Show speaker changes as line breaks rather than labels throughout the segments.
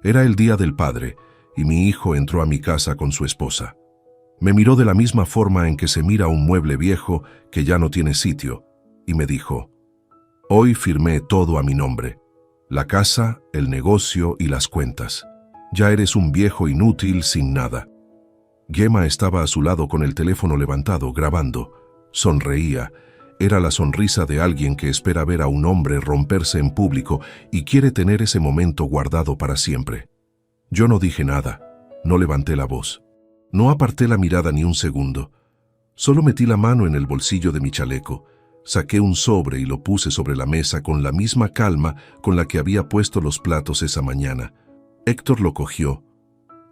Era el Día del Padre, y mi hijo entró a mi casa con su esposa. Me miró de la misma forma en que se mira un mueble viejo que ya no tiene sitio, y me dijo: «Hoy firmé todo a mi nombre, la casa, el negocio y las cuentas. Ya eres un viejo inútil sin nada». Gemma estaba a su lado con el teléfono levantado, grabando. Sonreía. Era la sonrisa de alguien que espera ver a un hombre romperse en público y quiere tener ese momento guardado para siempre. Yo no dije nada, no levanté la voz. No aparté la mirada ni un segundo. Solo metí la mano en el bolsillo de mi chaleco, saqué un sobre y lo puse sobre la mesa con la misma calma con la que había puesto los platos esa mañana. Héctor lo cogió,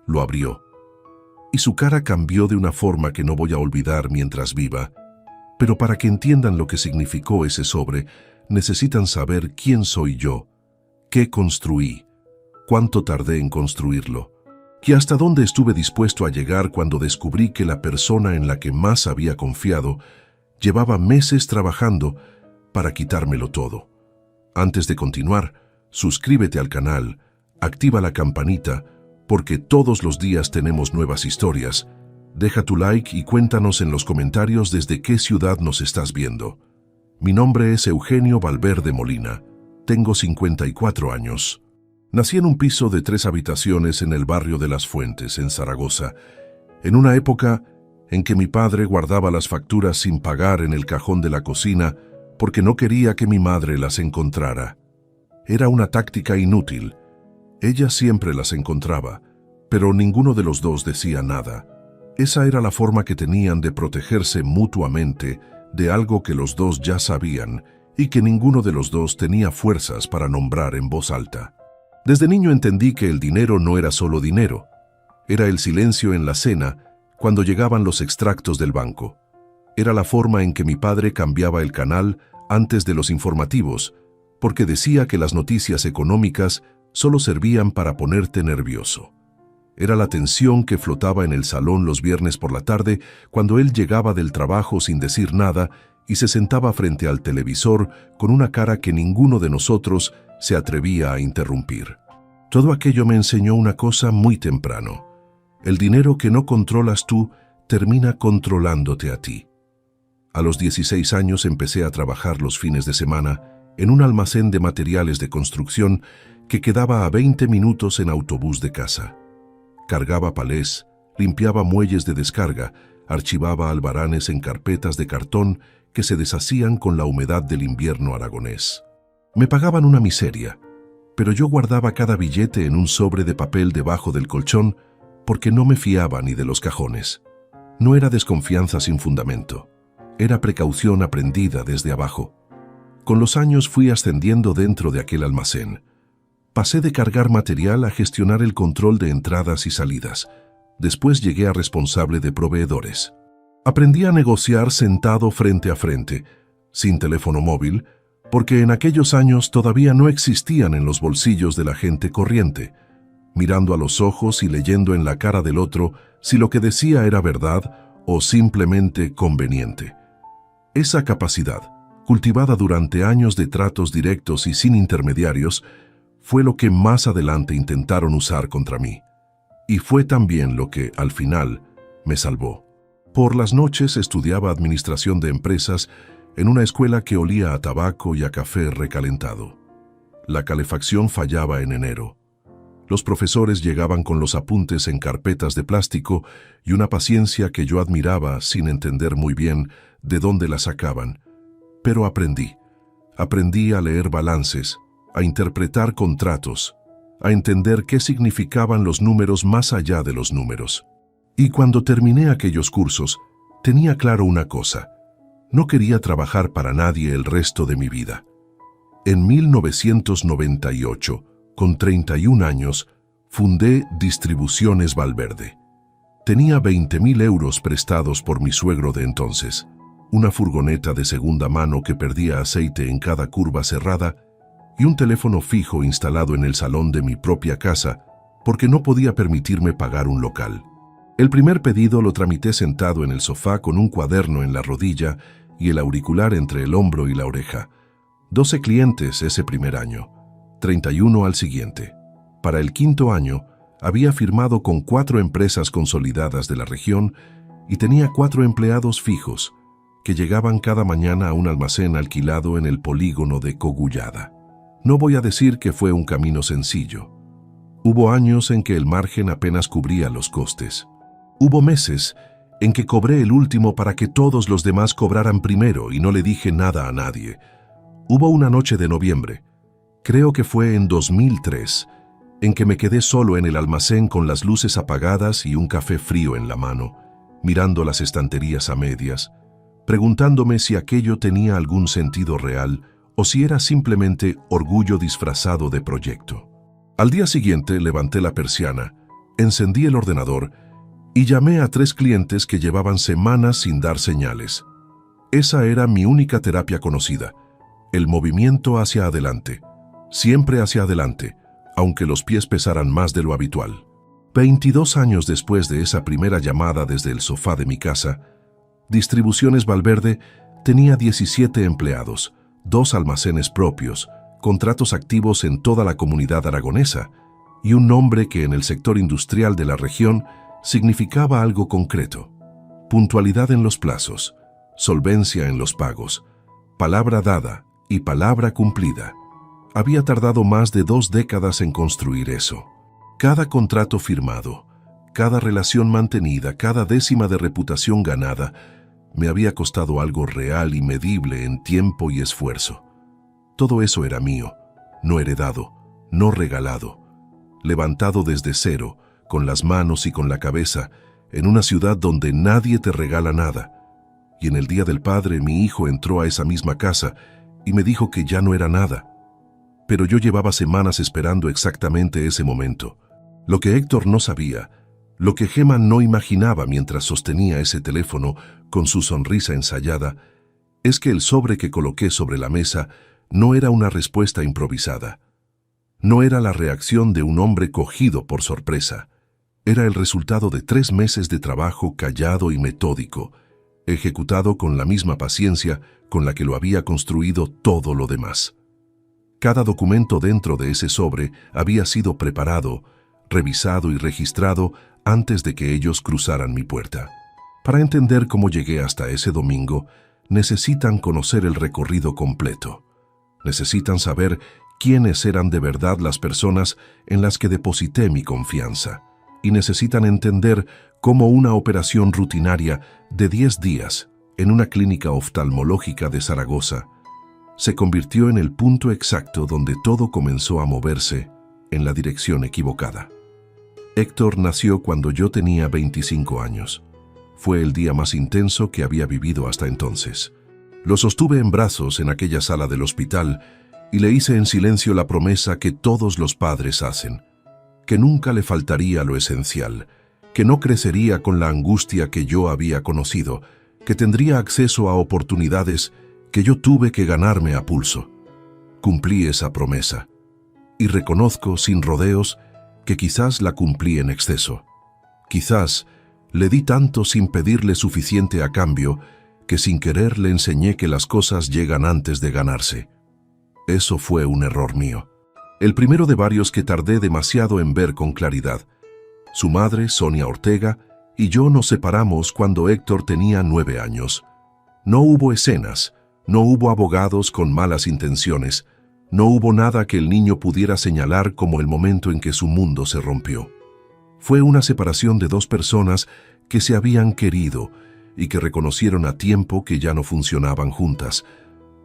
lo abrió, y su cara cambió de una forma que no voy a olvidar mientras viva. Pero para que entiendan lo que significó ese sobre, necesitan saber quién soy yo, qué construí, cuánto tardé en construirlo, y hasta dónde estuve dispuesto a llegar cuando descubrí que la persona en la que más había confiado llevaba meses trabajando para quitármelo todo. Antes de continuar, suscríbete al canal, activa la campanita, porque todos los días tenemos nuevas historias. Deja tu like y cuéntanos en los comentarios desde qué ciudad nos estás viendo. Mi nombre es Eugenio Valverde Molina. Tengo 54 años. Nací en un piso de 3 habitaciones en el barrio de Las Fuentes, en Zaragoza, en una época en que mi padre guardaba las facturas sin pagar en el cajón de la cocina porque no quería que mi madre las encontrara. Era una táctica inútil. Ella siempre las encontraba, pero ninguno de los dos decía nada. Esa era la forma que tenían de protegerse mutuamente de algo que los dos ya sabían y que ninguno de los dos tenía fuerzas para nombrar en voz alta. Desde niño entendí que el dinero no era solo dinero. Era el silencio en la cena cuando llegaban los extractos del banco. Era la forma en que mi padre cambiaba el canal antes de los informativos, porque decía que las noticias económicas solo servían para ponerte nervioso. Era la tensión que flotaba en el salón los viernes por la tarde cuando él llegaba del trabajo sin decir nada y se sentaba frente al televisor con una cara que ninguno de nosotros se atrevía a interrumpir. Todo aquello me enseñó una cosa muy temprano. El dinero que no controlas tú termina controlándote a ti. A los 16 años empecé a trabajar los fines de semana en un almacén de materiales de construcción que quedaba a 20 minutos en autobús de casa. Cargaba palés, limpiaba muelles de descarga, archivaba albaranes en carpetas de cartón que se deshacían con la humedad del invierno aragonés. Me pagaban una miseria, pero yo guardaba cada billete en un sobre de papel debajo del colchón porque no me fiaba ni de los cajones. No era desconfianza sin fundamento, era precaución aprendida desde abajo. Con los años fui ascendiendo dentro de aquel almacén. Pasé de cargar material a gestionar el control de entradas y salidas. Después llegué a responsable de proveedores. Aprendí a negociar sentado frente a frente, sin teléfono móvil, porque en aquellos años todavía no existían en los bolsillos de la gente corriente, mirando a los ojos y leyendo en la cara del otro si lo que decía era verdad o simplemente conveniente. Esa capacidad, cultivada durante años de tratos directos y sin intermediarios, fue lo que más adelante intentaron usar contra mí. Y fue también lo que, al final, me salvó. Por las noches estudiaba administración de empresas en una escuela que olía a tabaco y a café recalentado. La calefacción fallaba en enero. Los profesores llegaban con los apuntes en carpetas de plástico y una paciencia que yo admiraba sin entender muy bien de dónde la sacaban. Pero aprendí. Aprendí a leer balances, a interpretar contratos, a entender qué significaban los números más allá de los números. Y cuando terminé aquellos cursos, tenía claro una cosa: no quería trabajar para nadie el resto de mi vida. En 1998, con 31 años, fundé Distribuciones Valverde. Tenía 20.000 euros prestados por mi suegro de entonces, una furgoneta de segunda mano que perdía aceite en cada curva cerrada y un teléfono fijo instalado en el salón de mi propia casa porque no podía permitirme pagar un local. El primer pedido lo tramité sentado en el sofá con un cuaderno en la rodilla y el auricular entre el hombro y la oreja. 12 clientes ese primer año, 31 al siguiente. Para el quinto año, había firmado con 4 empresas consolidadas de la región y tenía 4 empleados fijos que llegaban cada mañana a un almacén alquilado en el polígono de Cogullada. No voy a decir que fue un camino sencillo. Hubo años en que el margen apenas cubría los costes. Hubo meses en que cobré el último para que todos los demás cobraran primero y no le dije nada a nadie. Hubo una noche de noviembre, creo que fue en 2003, en que me quedé solo en el almacén con las luces apagadas y un café frío en la mano, mirando las estanterías a medias, preguntándome si aquello tenía algún sentido real o si era simplemente orgullo disfrazado de proyecto. Al día siguiente levanté la persiana, encendí el ordenador y llamé a 3 clientes que llevaban semanas sin dar señales. Esa era mi única terapia conocida, el movimiento hacia adelante, siempre hacia adelante, aunque los pies pesaran más de lo habitual. 22 años después de esa primera llamada desde el sofá de mi casa, Distribuciones Valverde tenía 17 empleados, 2 almacenes propios, contratos activos en toda la comunidad aragonesa y un nombre que en el sector industrial de la región significaba algo concreto: puntualidad en los plazos, solvencia en los pagos, palabra dada y palabra cumplida. Había tardado más de 2 décadas en construir eso. Cada contrato firmado, cada relación mantenida, cada décima de reputación ganada, me había costado algo real y medible en tiempo y esfuerzo. Todo eso era mío, no heredado, no regalado, levantado desde cero, con las manos y con la cabeza, en una ciudad donde nadie te regala nada. Y en el Día del Padre mi hijo entró a esa misma casa y me dijo que ya no era nada. Pero yo llevaba semanas esperando exactamente ese momento. Lo que Héctor no sabía, lo que Gema no imaginaba mientras sostenía ese teléfono con su sonrisa ensayada, es que el sobre que coloqué sobre la mesa no era una respuesta improvisada. No era la reacción de un hombre cogido por sorpresa. Era el resultado de 3 meses de trabajo callado y metódico, ejecutado con la misma paciencia con la que lo había construido todo lo demás. Cada documento dentro de ese sobre había sido preparado, revisado y registrado antes de que ellos cruzaran mi puerta. Para entender cómo llegué hasta ese domingo, necesitan conocer el recorrido completo. Necesitan saber quiénes eran de verdad las personas en las que deposité mi confianza. Y necesitan entender cómo una operación rutinaria de 10 días en una clínica oftalmológica de Zaragoza se convirtió en el punto exacto donde todo comenzó a moverse en la dirección equivocada. Héctor nació cuando yo tenía 25 años. Fue el día más intenso que había vivido hasta entonces. Lo sostuve en brazos en aquella sala del hospital y le hice en silencio la promesa que todos los padres hacen, que nunca le faltaría lo esencial, que no crecería con la angustia que yo había conocido, que tendría acceso a oportunidades que yo tuve que ganarme a pulso. Cumplí esa promesa y reconozco sin rodeos que quizás la cumplí en exceso. Quizás le di tanto sin pedirle suficiente a cambio que sin querer le enseñé que las cosas llegan antes de ganarse. Eso fue un error mío. El primero de varios que tardé demasiado en ver con claridad. Su madre, Sonia Ortega, y yo nos separamos cuando Héctor tenía 9 años. No hubo escenas, no hubo abogados con malas intenciones, no hubo nada que el niño pudiera señalar como el momento en que su mundo se rompió. Fue una separación de 2 personas que se habían querido y que reconocieron a tiempo que ya no funcionaban juntas.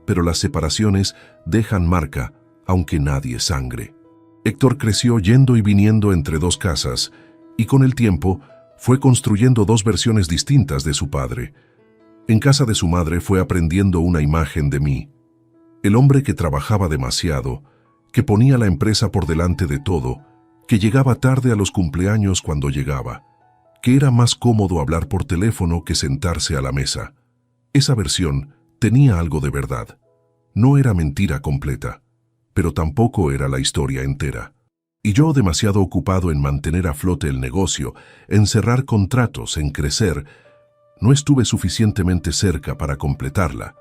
Pero las separaciones dejan marca, aunque nadie sangre. Héctor creció yendo y viniendo entre 2 casas y con el tiempo fue construyendo 2 versiones distintas de su padre. En casa de su madre fue aprendiendo una imagen de mí. El hombre que trabajaba demasiado, que ponía la empresa por delante de todo, que llegaba tarde a los cumpleaños cuando llegaba, que era más cómodo hablar por teléfono que sentarse a la mesa. Esa versión tenía algo de verdad. No era mentira completa, pero tampoco era la historia entera. Y yo, demasiado ocupado en mantener a flote el negocio, en cerrar contratos, en crecer, no estuve suficientemente cerca para completarla.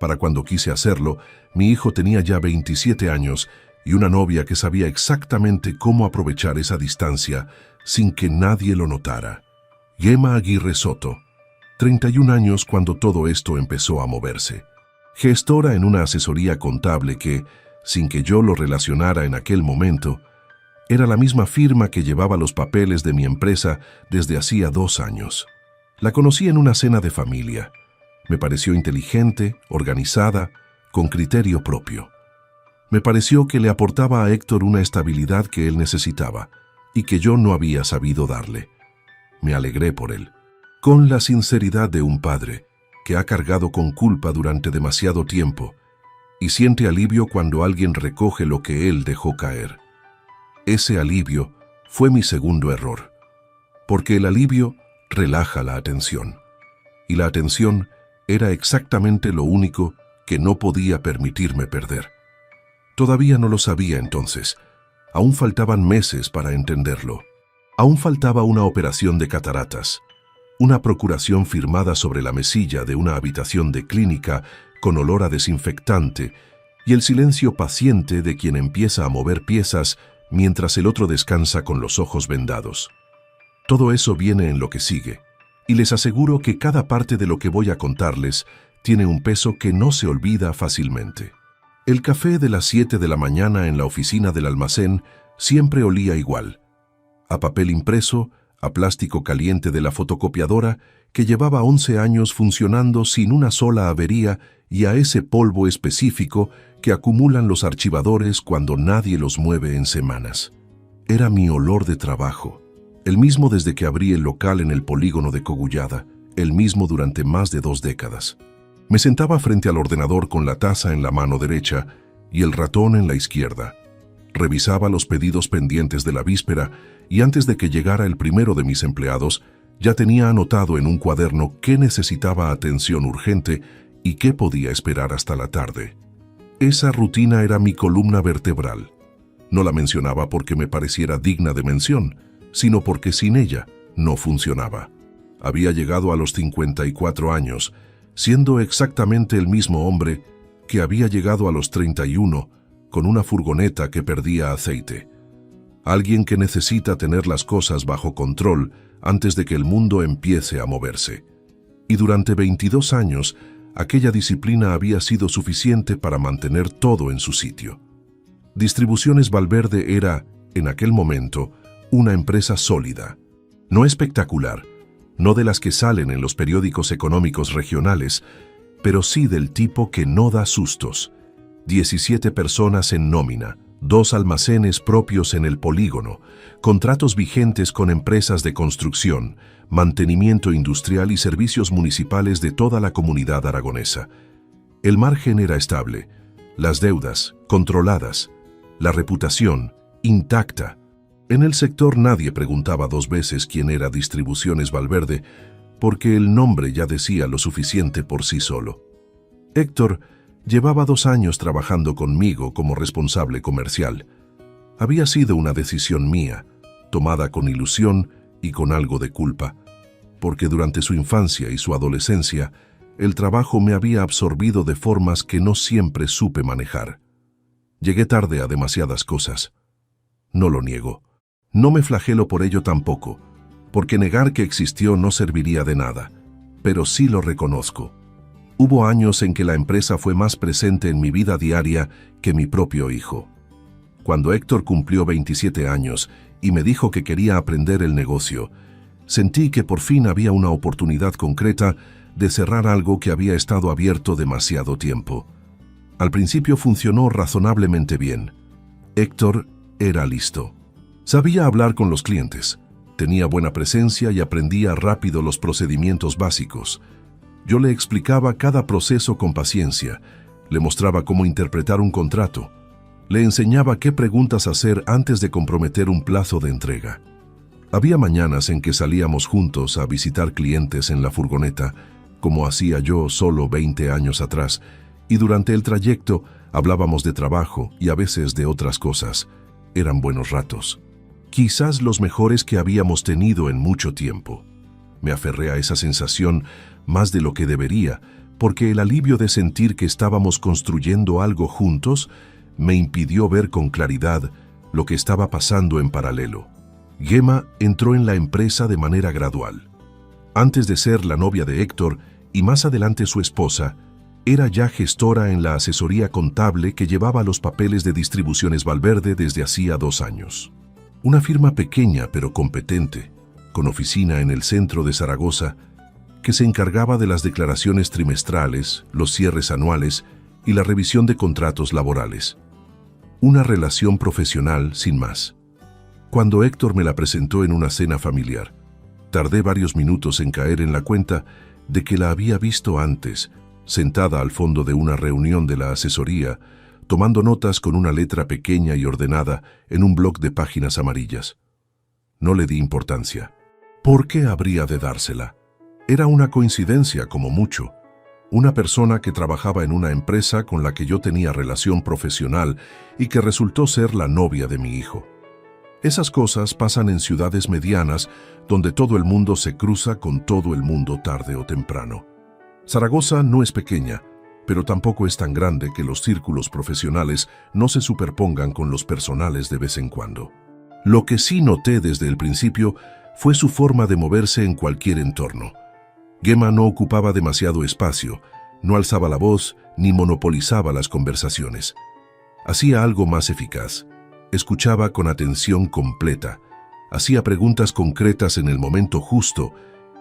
Para cuando quise hacerlo, mi hijo tenía ya 27 años y una novia que sabía exactamente cómo aprovechar esa distancia sin que nadie lo notara. Gemma Aguirre Soto, 31 años cuando todo esto empezó a moverse. Gestora en una asesoría contable que, sin que yo lo relacionara en aquel momento, era la misma firma que llevaba los papeles de mi empresa desde hacía 2 años. La conocí en una cena de familia. Me pareció inteligente, organizada, con criterio propio. Me pareció que le aportaba a Héctor una estabilidad que él necesitaba y que yo no había sabido darle. Me alegré por él. Con la sinceridad de un padre que ha cargado con culpa durante demasiado tiempo y siente alivio cuando alguien recoge lo que él dejó caer. Ese alivio fue mi segundo error, porque el alivio relaja la atención, y la atención era exactamente lo único que no podía permitirme perder. Todavía no lo sabía entonces, aún faltaban meses para entenderlo. Aún faltaba una operación de cataratas, una procuración firmada sobre la mesilla de una habitación de clínica con olor a desinfectante y el silencio paciente de quien empieza a mover piezas mientras el otro descansa con los ojos vendados. Todo eso viene en lo que sigue, y les aseguro que cada parte de lo que voy a contarles tiene un peso que no se olvida fácilmente. El café de las 7 de la mañana en la oficina del almacén siempre olía igual, a papel impreso, a plástico caliente de la fotocopiadora que llevaba 11 años funcionando sin una sola avería y a ese polvo específico que acumulan los archivadores cuando nadie los mueve en semanas. Era mi olor de trabajo, el mismo desde que abrí el local en el polígono de Cogullada, el mismo durante más de 2 décadas. Me sentaba frente al ordenador con la taza en la mano derecha y el ratón en la izquierda. Revisaba los pedidos pendientes de la víspera y antes de que llegara el primero de mis empleados, ya tenía anotado en un cuaderno qué necesitaba atención urgente y qué podía esperar hasta la tarde. Esa rutina era mi columna vertebral. No la mencionaba porque me pareciera digna de mención, sino porque sin ella no funcionaba. Había llegado a los 54 años, siendo exactamente el mismo hombre que había llegado a los 31 con una furgoneta que perdía aceite. Alguien que necesita tener las cosas bajo control antes de que el mundo empiece a moverse. Y durante 22 años, aquella disciplina había sido suficiente para mantener todo en su sitio. Distribuciones Valverde era, en aquel momento, una empresa sólida. No espectacular, no de las que salen en los periódicos económicos regionales, pero sí del tipo que no da sustos. 17 personas en nómina, 2 almacenes propios en el polígono, contratos vigentes con empresas de construcción, mantenimiento industrial y servicios municipales de toda la comunidad aragonesa. El margen era estable, las deudas controladas, la reputación intacta. En el sector nadie preguntaba 2 veces quién era Distribuciones Valverde, porque el nombre ya decía lo suficiente por sí solo. Héctor llevaba 2 años trabajando conmigo como responsable comercial. Había sido una decisión mía, tomada con ilusión y con algo de culpa, porque durante su infancia y su adolescencia, el trabajo me había absorbido de formas que no siempre supe manejar. Llegué tarde a demasiadas cosas. No lo niego. No me flagelo por ello tampoco, porque negar que existió no serviría de nada, pero sí lo reconozco. Hubo años en que la empresa fue más presente en mi vida diaria que mi propio hijo. Cuando Héctor cumplió 27 años y me dijo que quería aprender el negocio, sentí que por fin había una oportunidad concreta de cerrar algo que había estado abierto demasiado tiempo. Al principio funcionó razonablemente bien. Héctor era listo. Sabía hablar con los clientes, tenía buena presencia y aprendía rápido los procedimientos básicos. Yo le explicaba cada proceso con paciencia, le mostraba cómo interpretar un contrato, le enseñaba qué preguntas hacer antes de comprometer un plazo de entrega. Había mañanas en que salíamos juntos a visitar clientes en la furgoneta, como hacía yo solo 20 años atrás, y durante el trayecto hablábamos de trabajo y a veces de otras cosas. Eran buenos ratos. Quizás los mejores que habíamos tenido en mucho tiempo. Me aferré a esa sensación más de lo que debería, porque el alivio de sentir que estábamos construyendo algo juntos me impidió ver con claridad lo que estaba pasando en paralelo. Gemma entró en la empresa de manera gradual. Antes de ser la novia de Héctor y más adelante su esposa, era ya gestora en la asesoría contable que llevaba los papeles de Distribuciones Valverde desde hacía 2 años. Una firma pequeña pero competente, con oficina en el centro de Zaragoza, que se encargaba de las declaraciones trimestrales, los cierres anuales y la revisión de contratos laborales. Una relación profesional sin más. Cuando Héctor me la presentó en una cena familiar, tardé varios minutos en caer en la cuenta de que la había visto antes, sentada al fondo de una reunión de la asesoría, tomando notas con una letra pequeña y ordenada en un bloc de páginas amarillas. No le di importancia. ¿Por qué habría de dársela? Era una coincidencia, como mucho. Una persona que trabajaba en una empresa con la que yo tenía relación profesional y que resultó ser la novia de mi hijo. Esas cosas pasan en ciudades medianas donde todo el mundo se cruza con todo el mundo tarde o temprano. Zaragoza no es pequeña, pero tampoco es tan grande que los círculos profesionales no se superpongan con los personales de vez en cuando. Lo que sí noté desde el principio fue su forma de moverse en cualquier entorno. Gemma no ocupaba demasiado espacio, no alzaba la voz ni monopolizaba las conversaciones. Hacía algo más eficaz. Escuchaba con atención completa, hacía preguntas concretas en el momento justo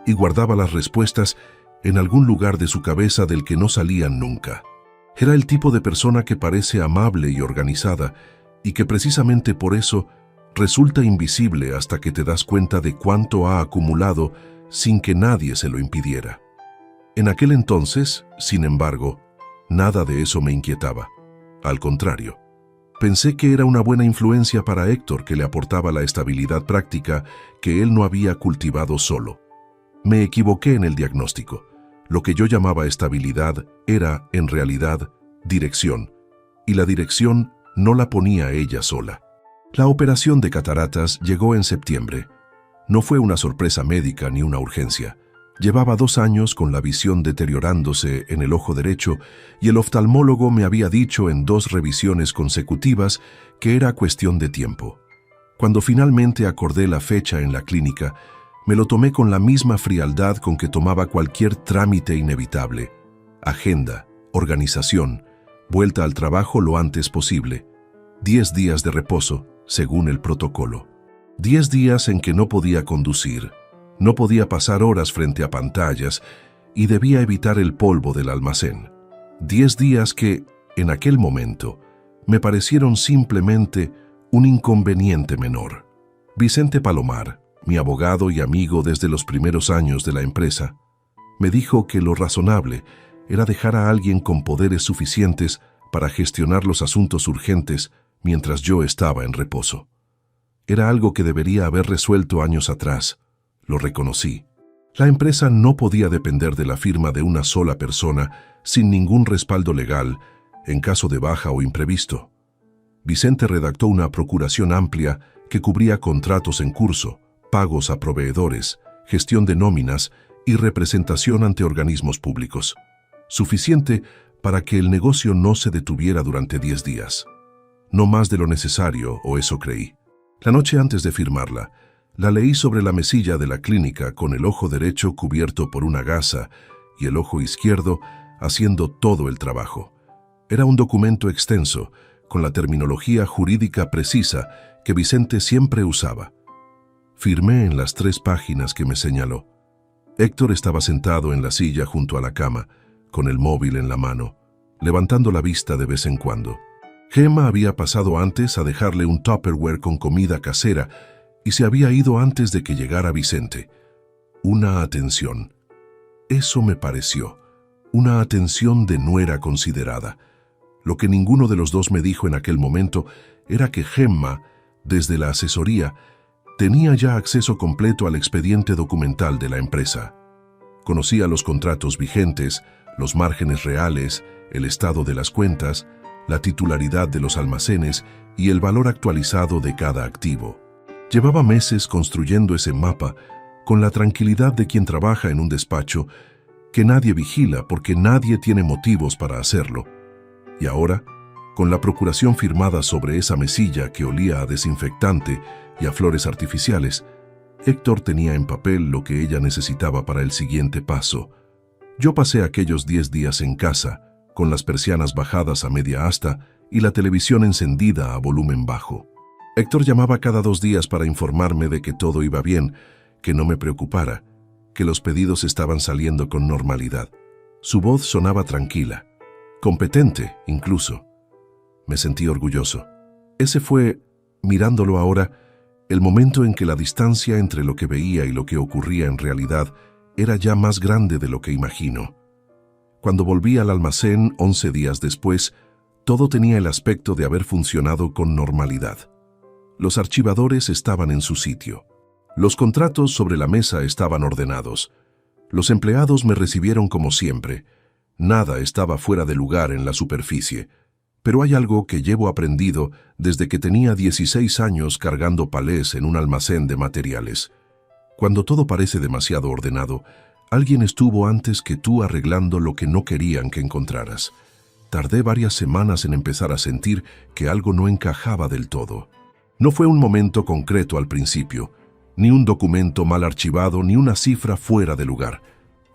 y guardaba las respuestas en algún lugar de su cabeza del que no salían nunca. Era el tipo de persona que parece amable y organizada y que precisamente por eso resulta invisible hasta que te das cuenta de cuánto ha acumulado sin que nadie se lo impidiera. En aquel entonces, sin embargo, nada de eso me inquietaba. Al contrario, pensé que era una buena influencia para Héctor que le aportaba la estabilidad práctica que él no había cultivado solo. Me equivoqué en el diagnóstico. Lo que yo llamaba estabilidad era, en realidad, dirección, y la dirección no la ponía ella sola. La operación de cataratas llegó en septiembre. No fue una sorpresa médica ni una urgencia. Llevaba 2 años con la visión deteriorándose en el ojo derecho y el oftalmólogo me había dicho en 2 revisiones consecutivas que era cuestión de tiempo. Cuando finalmente acordé la fecha en la clínica, me lo tomé con la misma frialdad con que tomaba cualquier trámite inevitable. Agenda, organización, vuelta al trabajo lo antes posible. 10 días de reposo, según el protocolo. 10 días en que no podía conducir, no podía pasar horas frente a pantallas y debía evitar el polvo del almacén. 10 días que, en aquel momento, me parecieron simplemente un inconveniente menor. Vicente Palomar, mi abogado y amigo desde los primeros años de la empresa, me dijo que lo razonable era dejar a alguien con poderes suficientes para gestionar los asuntos urgentes mientras yo estaba en reposo. Era algo que debería haber resuelto años atrás. Lo reconocí. La empresa no podía depender de la firma de una sola persona sin ningún respaldo legal en caso de baja o imprevisto. Vicente redactó una procuración amplia que cubría contratos en curso, pagos a proveedores, gestión de nóminas y representación ante organismos públicos. Suficiente para que el negocio no se detuviera durante 10 días. No más de lo necesario, o eso creí. La noche antes de firmarla, la leí sobre la mesilla de la clínica con el ojo derecho cubierto por una gasa y el ojo izquierdo haciendo todo el trabajo. Era un documento extenso, con la terminología jurídica precisa que Vicente siempre usaba. Firmé en las 3 páginas que me señaló. Héctor estaba sentado en la silla junto a la cama, con el móvil en la mano, levantando la vista de vez en cuando. Gemma había pasado antes a dejarle un Tupperware con comida casera y se había ido antes de que llegara Vicente. Una atención. Eso me pareció. Una atención de nuera considerada. Lo que ninguno de los dos me dijo en aquel momento era que Gemma, desde la asesoría, tenía ya acceso completo al expediente documental de la empresa. Conocía los contratos vigentes, los márgenes reales, el estado de las cuentas, la titularidad de los almacenes y el valor actualizado de cada activo. Llevaba meses construyendo ese mapa con la tranquilidad de quien trabaja en un despacho que nadie vigila porque nadie tiene motivos para hacerlo. Y ahora, Con la procuración firmada sobre esa mesilla que olía a desinfectante y a flores artificiales, Héctor tenía en papel lo que ella necesitaba para el siguiente paso. Yo pasé aquellos 10 días en casa, con las persianas bajadas a media asta y la televisión encendida a volumen bajo. Héctor llamaba cada 2 días para informarme de que todo iba bien, que no me preocupara, que los pedidos estaban saliendo con normalidad. Su voz sonaba tranquila, competente incluso. Me sentí orgulloso. Ese fue, mirándolo ahora, el momento en que la distancia entre lo que veía y lo que ocurría en realidad era ya más grande de lo que imagino. Cuando volví al almacén 11 días después, todo tenía el aspecto de haber funcionado con normalidad. Los archivadores estaban en su sitio. Los contratos sobre la mesa estaban ordenados. Los empleados me recibieron como siempre. Nada estaba fuera de lugar en la superficie. Pero hay algo que llevo aprendido desde que tenía 16 años cargando palés en un almacén de materiales. Cuando todo parece demasiado ordenado, alguien estuvo antes que tú arreglando lo que no querían que encontraras. Tardé varias semanas en empezar a sentir que algo no encajaba del todo. No fue un momento concreto al principio, ni un documento mal archivado, ni una cifra fuera de lugar.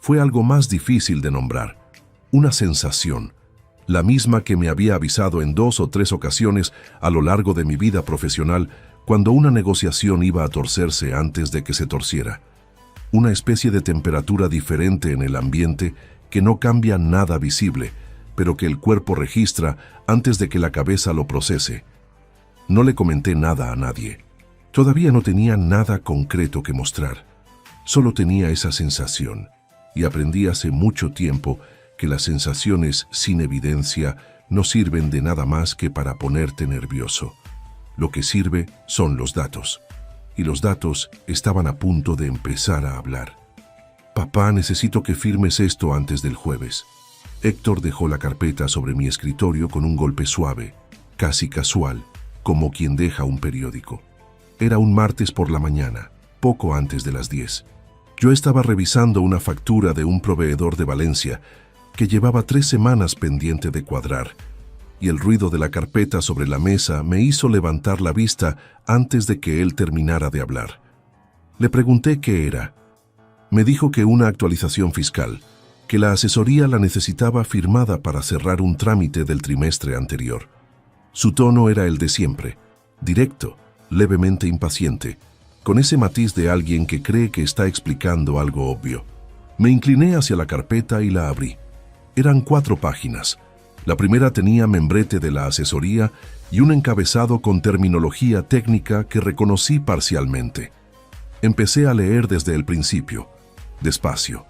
Fue algo más difícil de nombrar, una sensación, la misma que me había avisado en 2 o 3 ocasiones a lo largo de mi vida profesional cuando una negociación iba a torcerse antes de que se torciera. Una especie de temperatura diferente en el ambiente que no cambia nada visible, pero que el cuerpo registra antes de que la cabeza lo procese. No le comenté nada a nadie. Todavía no tenía nada concreto que mostrar. Solo tenía esa sensación, y aprendí hace mucho tiempo que las sensaciones sin evidencia no sirven de nada más que para ponerte nervioso. Lo que sirve son los datos. Y los datos estaban a punto de empezar a hablar. Papá, necesito que firmes esto antes del jueves. Héctor dejó la carpeta sobre mi escritorio con un golpe suave, casi casual, como quien deja un periódico. Era un martes por la mañana, poco antes de las 10. Yo estaba revisando una factura de un proveedor de Valencia que llevaba 3 semanas pendiente de cuadrar, y el ruido de la carpeta sobre la mesa me hizo levantar la vista antes de que él terminara de hablar. Le pregunté qué era. Me dijo que una actualización fiscal, que la asesoría la necesitaba firmada para cerrar un trámite del trimestre anterior. Su tono era el de siempre, directo, levemente impaciente, con ese matiz de alguien que cree que está explicando algo obvio. Me incliné hacia la carpeta y la abrí. Eran 4 páginas. La primera tenía membrete de la asesoría y un encabezado con terminología técnica que reconocí parcialmente. Empecé a leer desde el principio, despacio,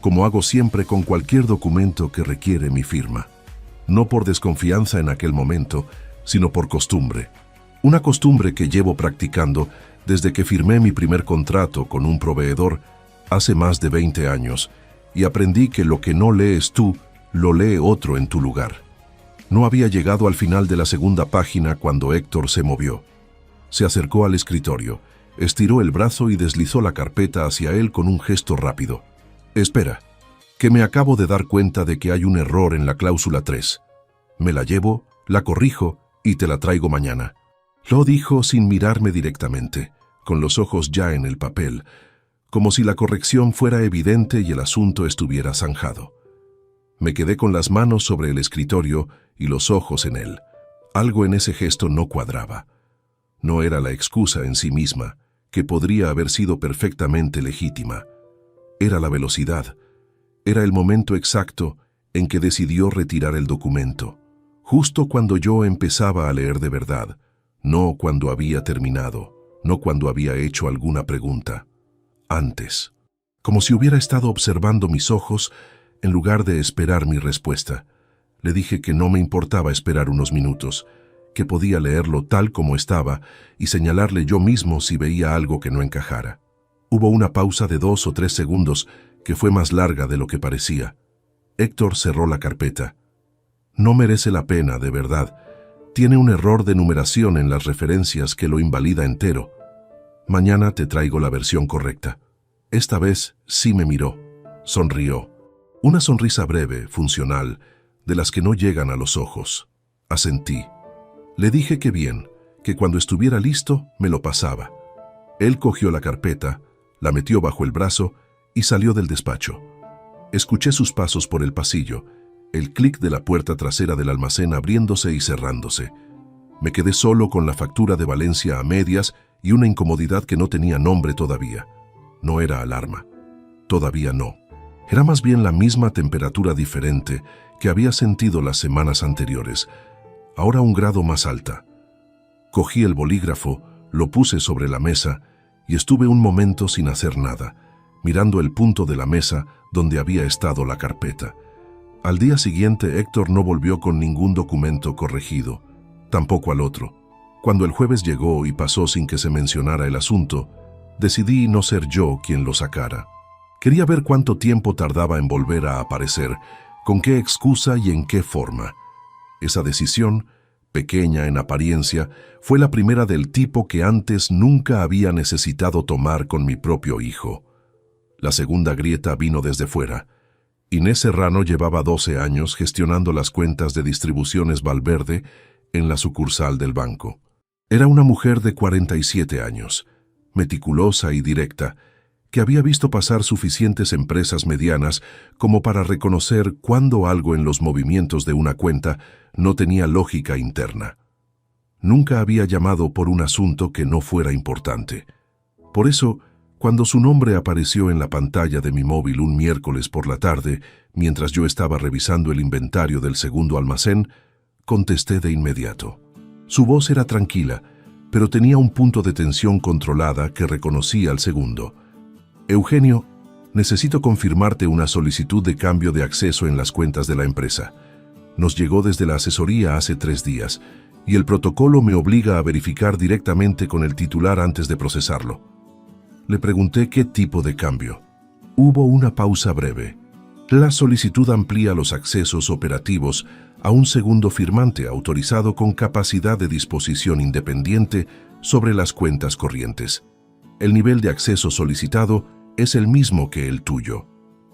como hago siempre con cualquier documento que requiere mi firma. No por desconfianza en aquel momento, sino por costumbre. Una costumbre que llevo practicando desde que firmé mi primer contrato con un proveedor hace más de 20 años y aprendí que lo que no lees tú, lo lee otro en tu lugar. No había llegado al final de la segunda página cuando Héctor se movió. Se acercó al escritorio, estiró el brazo y deslizó la carpeta hacia él con un gesto rápido. Espera, que me acabo de dar cuenta de que hay un error en la cláusula 3. Me la llevo, la corrijo y te la traigo mañana. Lo dijo sin mirarme directamente, con los ojos ya en el papel, como si la corrección fuera evidente y el asunto estuviera zanjado. Me quedé con las manos sobre el escritorio y los ojos en él. Algo en ese gesto no cuadraba. No era la excusa en sí misma, que podría haber sido perfectamente legítima. Era la velocidad. Era el momento exacto en que decidió retirar el documento, justo cuando yo empezaba a leer de verdad, no cuando había terminado, no cuando había hecho alguna pregunta. Antes, como si hubiera estado observando mis ojos en lugar de esperar mi respuesta. Le dije que no me importaba esperar unos minutos, que podía leerlo tal como estaba y señalarle yo mismo si veía algo que no encajara. Hubo una pausa de 2 o 3 segundos que fue más larga de lo que parecía. Héctor cerró la carpeta. No merece la pena, de verdad. Tiene un error de numeración en las referencias que lo invalida entero. Mañana te traigo la versión correcta. Esta vez sí me miró. Sonrió. Una sonrisa breve, funcional, de las que no llegan a los ojos. Asentí. Le dije que bien, que cuando estuviera listo me lo pasaba. Él cogió la carpeta, la metió bajo el brazo y salió del despacho. Escuché sus pasos por el pasillo, el clic de la puerta trasera del almacén abriéndose y cerrándose. Me quedé solo con la factura de Valencia a medias y una incomodidad que no tenía nombre todavía. No era alarma. Todavía no. Era más bien la misma temperatura diferente que había sentido las semanas anteriores, ahora un grado más alta. Cogí el bolígrafo, lo puse sobre la mesa y estuve un momento sin hacer nada, mirando el punto de la mesa donde había estado la carpeta. Al día siguiente Héctor no volvió con ningún documento corregido, tampoco al otro. Cuando el jueves llegó y pasó sin que se mencionara el asunto, decidí no ser yo quien lo sacara. Quería ver cuánto tiempo tardaba en volver a aparecer, con qué excusa y en qué forma. Esa decisión, pequeña en apariencia, fue la primera del tipo que antes nunca había necesitado tomar con mi propio hijo. La segunda grieta vino desde fuera. Inés Serrano llevaba 12 años gestionando las cuentas de Distribuciones Valverde en la sucursal del banco. Era una mujer de 47 años, meticulosa y directa, que había visto pasar suficientes empresas medianas como para reconocer cuando algo en los movimientos de una cuenta no tenía lógica interna. Nunca había llamado por un asunto que no fuera importante. Por eso, cuando su nombre apareció en la pantalla de mi móvil un miércoles por la tarde, mientras yo estaba revisando el inventario del segundo almacén, contesté de inmediato. Su voz era tranquila, pero tenía un punto de tensión controlada que reconocí al segundo. Eugenio, necesito confirmarte una solicitud de cambio de acceso en las cuentas de la empresa. Nos llegó desde la asesoría hace 3 días y el protocolo me obliga a verificar directamente con el titular antes de procesarlo. Le pregunté qué tipo de cambio. Hubo una pausa breve. La solicitud amplía los accesos operativos a un segundo firmante autorizado con capacidad de disposición independiente sobre las cuentas corrientes. El nivel de acceso solicitado es el mismo que el tuyo.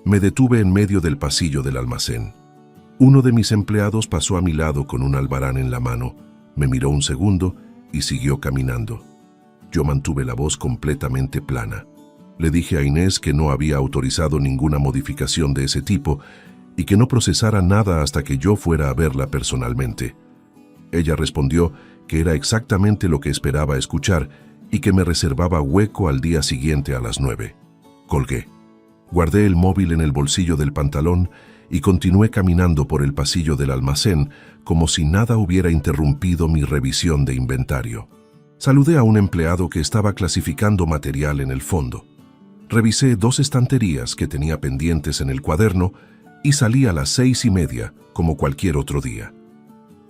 Me detuve en medio del pasillo del almacén. Uno de mis empleados pasó a mi lado con un albarán en la mano, me miró un segundo y siguió caminando. Yo mantuve la voz completamente plana. Le dije a Inés que no había autorizado ninguna modificación de ese tipo y que no procesara nada hasta que yo fuera a verla personalmente. Ella respondió que era exactamente lo que esperaba escuchar y que me reservaba hueco al día siguiente a las 9. Colgué. Guardé el móvil en el bolsillo del pantalón y continué caminando por el pasillo del almacén como si nada hubiera interrumpido mi revisión de inventario. Saludé a un empleado que estaba clasificando material en el fondo. Revisé 2 estanterías que tenía pendientes en el cuaderno y salí a las 6:30, como cualquier otro día.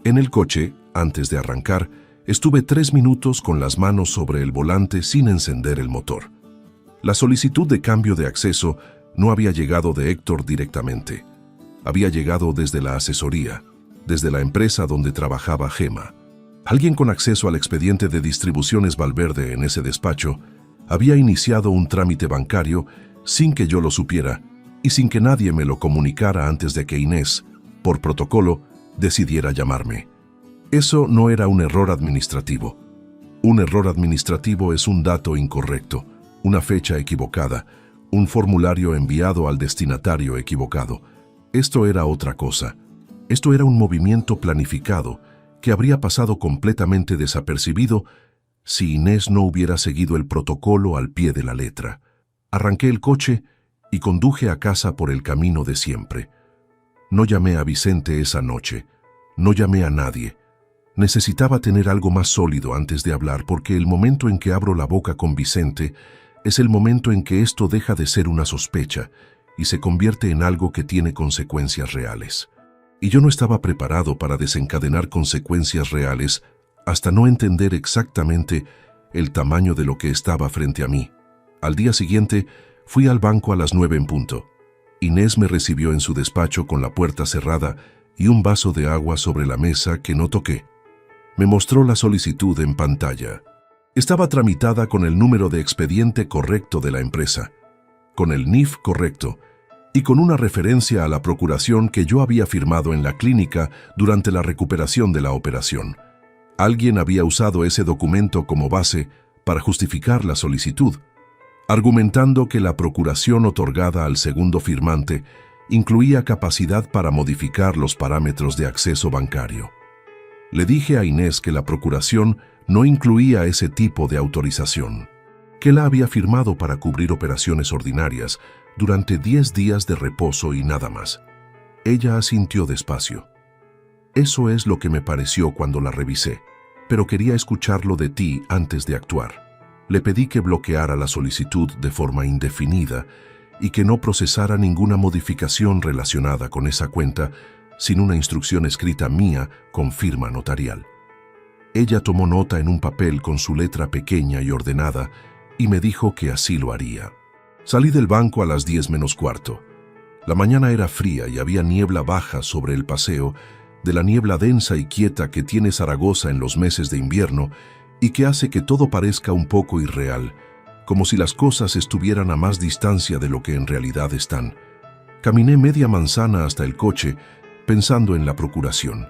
En el coche, antes de arrancar, estuve 3 minutos con las manos sobre el volante sin encender el motor. La solicitud de cambio de acceso no había llegado de Héctor directamente. Había llegado desde la asesoría, desde la empresa donde trabajaba Gema. Alguien con acceso al expediente de Distribuciones Valverde en ese despacho había iniciado un trámite bancario sin que yo lo supiera y sin que nadie me lo comunicara antes de que Inés, por protocolo, decidiera llamarme. Eso no era un error administrativo. Un error administrativo es un dato incorrecto, una fecha equivocada, un formulario enviado al destinatario equivocado. Esto era otra cosa. Esto era un movimiento planificado que habría pasado completamente desapercibido si Inés no hubiera seguido el protocolo al pie de la letra. Arranqué el coche y conduje a casa por el camino de siempre. No llamé a Vicente esa noche. No llamé a nadie. Necesitaba tener algo más sólido antes de hablar porque el momento en que abro la boca con Vicente es el momento en que esto deja de ser una sospecha y se convierte en algo que tiene consecuencias reales. Y yo no estaba preparado para desencadenar consecuencias reales hasta no entender exactamente el tamaño de lo que estaba frente a mí. Al día siguiente, fui al banco a las 9 en punto. Inés me recibió en su despacho con la puerta cerrada y un vaso de agua sobre la mesa que no toqué. Me mostró la solicitud en pantalla. Estaba tramitada con el número de expediente correcto de la empresa, con el NIF correcto y con una referencia a la procuración que yo había firmado en la clínica durante la recuperación de la operación. Alguien había usado ese documento como base para justificar la solicitud, argumentando que la procuración otorgada al segundo firmante incluía capacidad para modificar los parámetros de acceso bancario. Le dije a Inés que la procuración no incluía ese tipo de autorización, que la había firmado para cubrir operaciones ordinarias durante 10 días de reposo y nada más. Ella asintió despacio. Eso es lo que me pareció cuando la revisé, pero quería escucharlo de ti antes de actuar. Le pedí que bloqueara la solicitud de forma indefinida y que no procesara ninguna modificación relacionada con esa cuenta sin una instrucción escrita mía con firma notarial. Ella tomó nota en un papel con su letra pequeña y ordenada y me dijo que así lo haría. Salí del banco a las 10 menos cuarto. La mañana era fría y había niebla baja sobre el paseo, de la niebla densa y quieta que tiene Zaragoza en los meses de invierno y que hace que todo parezca un poco irreal, como si las cosas estuvieran a más distancia de lo que en realidad están. Caminé media manzana hasta el coche, pensando en la procuración,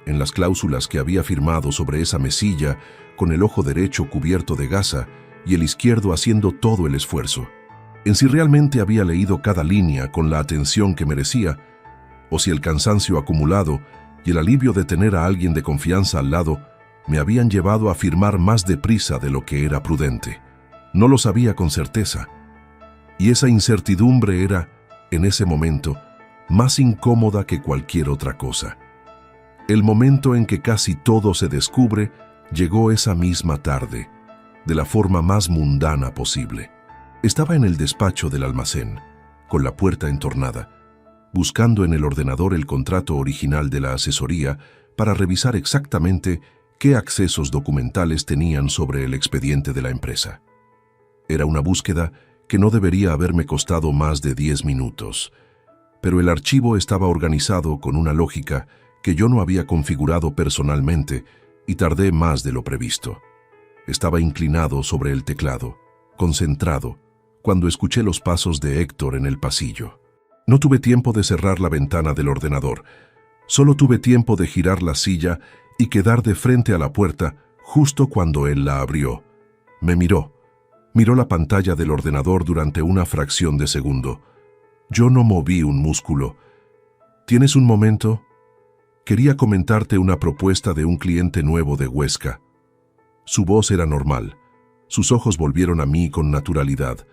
en las cláusulas que había firmado sobre esa mesilla, con el ojo derecho cubierto de gasa y el izquierdo haciendo todo el esfuerzo, en si realmente había leído cada línea con la atención que merecía, o si el cansancio acumulado y el alivio de tener a alguien de confianza al lado me habían llevado a firmar más deprisa de lo que era prudente. No lo sabía con certeza, y esa incertidumbre era, en ese momento, más incómoda que cualquier otra cosa. El momento en que casi todo se descubre llegó esa misma tarde, de la forma más mundana posible. Estaba en el despacho del almacén, con la puerta entornada, buscando en el ordenador el contrato original de la asesoría para revisar exactamente qué accesos documentales tenían sobre el expediente de la empresa. Era una búsqueda que no debería haberme costado más de 10 minutos, pero el archivo estaba organizado con una lógica que yo no había configurado personalmente y tardé más de lo previsto. Estaba inclinado sobre el teclado, concentrado, cuando escuché los pasos de Héctor en el pasillo. No tuve tiempo de cerrar la ventana del ordenador, solo tuve tiempo de girar la silla y quedar de frente a la puerta justo cuando él la abrió. Me miró la pantalla del ordenador durante una fracción de segundo. Yo no moví un músculo. ¿Tienes un momento? Quería comentarte una propuesta de un cliente nuevo de Huesca. Su voz era normal. Sus ojos volvieron a mí con naturalidad.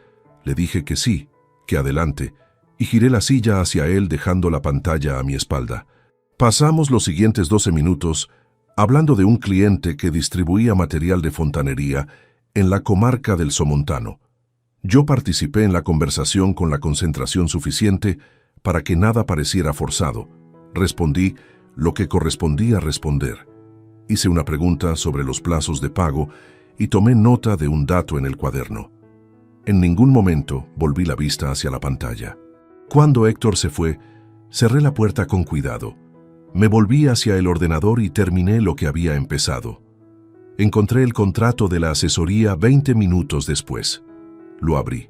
Le dije que sí, que adelante, y giré la silla hacia él dejando la pantalla a mi espalda. Pasamos los siguientes 12 minutos hablando de un cliente que distribuía material de fontanería en la comarca del Somontano. Yo participé en la conversación con la concentración suficiente para que nada pareciera forzado. Respondí lo que correspondía responder. Hice una pregunta sobre los plazos de pago y tomé nota de un dato en el cuaderno. En ningún momento volví la vista hacia la pantalla. Cuando Héctor se fue, cerré la puerta con cuidado. Me volví hacia el ordenador y terminé lo que había empezado. Encontré el contrato de la asesoría 20 minutos después. Lo abrí.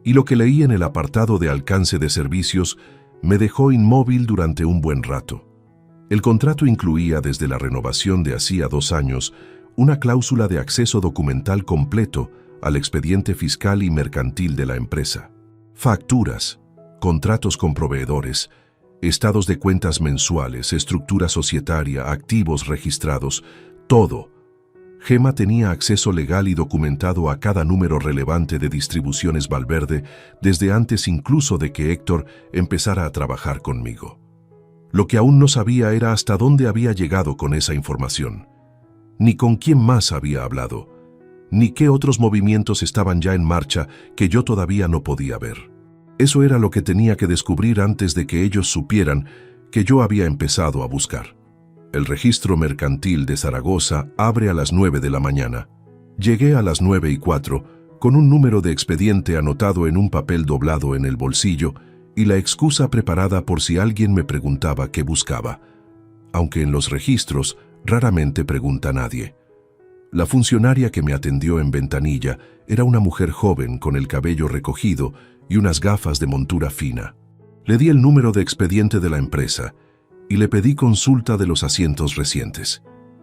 Y lo que leí en el apartado de alcance de servicios me dejó inmóvil durante un buen rato. El contrato incluía desde la renovación de hacía 2 años una cláusula de acceso documental completo al expediente fiscal y mercantil de la empresa. Facturas, contratos con proveedores, estados de cuentas mensuales, estructura societaria, activos registrados, todo. Gema tenía acceso legal y documentado a cada número relevante de Distribuciones Valverde desde antes incluso de que Héctor empezara a trabajar conmigo. Lo que aún no sabía era hasta dónde había llegado con esa información, ni con quién más había hablado, ni qué otros movimientos estaban ya en marcha que yo todavía no podía ver. Eso era lo que tenía que descubrir antes de que ellos supieran que yo había empezado a buscar. El registro mercantil de Zaragoza abre a las 9 de la mañana. Llegué a las 9:04 con un número de expediente anotado en un papel doblado en el bolsillo y la excusa preparada por si alguien me preguntaba qué buscaba, aunque en los registros raramente pregunta nadie. La funcionaria que me atendió en ventanilla era una mujer joven con el cabello recogido y unas gafas de montura fina. Le di el número de expediente de la empresa y le pedí consulta de los asientos recientes.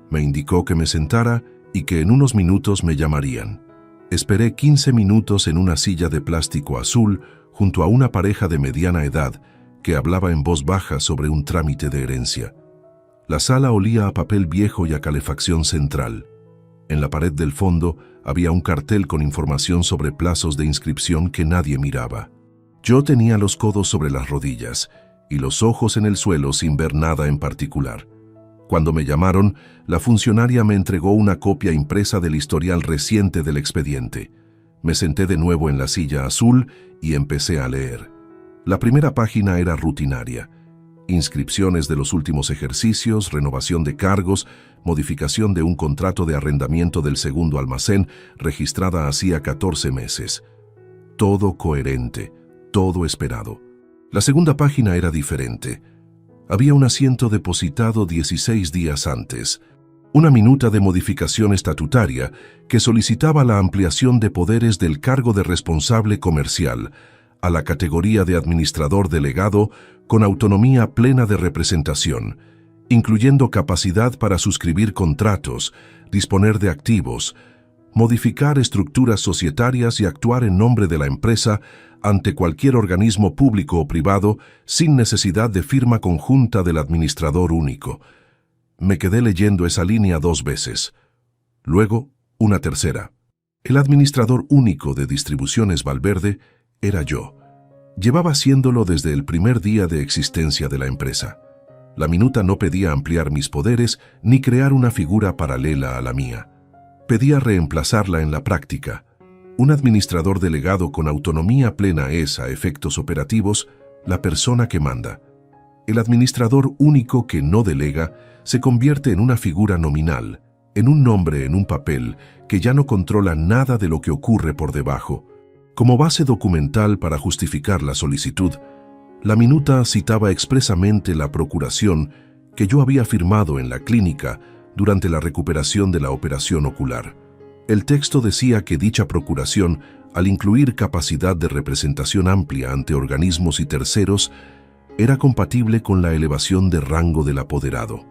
Me indicó que me sentara y que en unos minutos me llamarían. Esperé 15 minutos en una silla de plástico azul junto a una pareja de mediana edad que hablaba en voz baja sobre un trámite de herencia. La sala olía a papel viejo y a calefacción central. En la pared del fondo había un cartel con información sobre plazos de inscripción que nadie miraba. Yo tenía los codos sobre las rodillas y los ojos en el suelo sin ver nada en particular. Cuando me llamaron, la funcionaria me entregó una copia impresa del historial reciente del expediente. Me senté de nuevo en la silla azul y empecé a leer. La primera página era rutinaria. Inscripciones de los últimos ejercicios, renovación de cargos, modificación de un contrato de arrendamiento del segundo almacén registrada hacía 14 meses. Todo coherente, todo esperado. La segunda página era diferente. Había un asiento depositado 16 días antes. Una minuta de modificación estatutaria que solicitaba la ampliación de poderes del cargo de responsable comercial a la categoría de administrador delegado con autonomía plena de representación, incluyendo capacidad para suscribir contratos, disponer de activos, modificar estructuras societarias y actuar en nombre de la empresa ante cualquier organismo público o privado sin necesidad de firma conjunta del administrador único. Me quedé leyendo esa línea 2 veces. Luego, una tercera. El administrador único de Distribuciones Valverde era yo. Llevaba haciéndolo desde el primer día de existencia de la empresa. La minuta no pedía ampliar mis poderes ni crear una figura paralela a la mía. Pedía reemplazarla en la práctica. Un administrador delegado con autonomía plena es, a efectos operativos, la persona que manda. El administrador único que no delega se convierte en una figura nominal, en un nombre en un papel que ya no controla nada de lo que ocurre por debajo. Como base documental para justificar la solicitud, la minuta citaba expresamente la procuración que yo había firmado en la clínica durante la recuperación de la operación ocular. El texto decía que dicha procuración, al incluir capacidad de representación amplia ante organismos y terceros, era compatible con la elevación de rango del apoderado.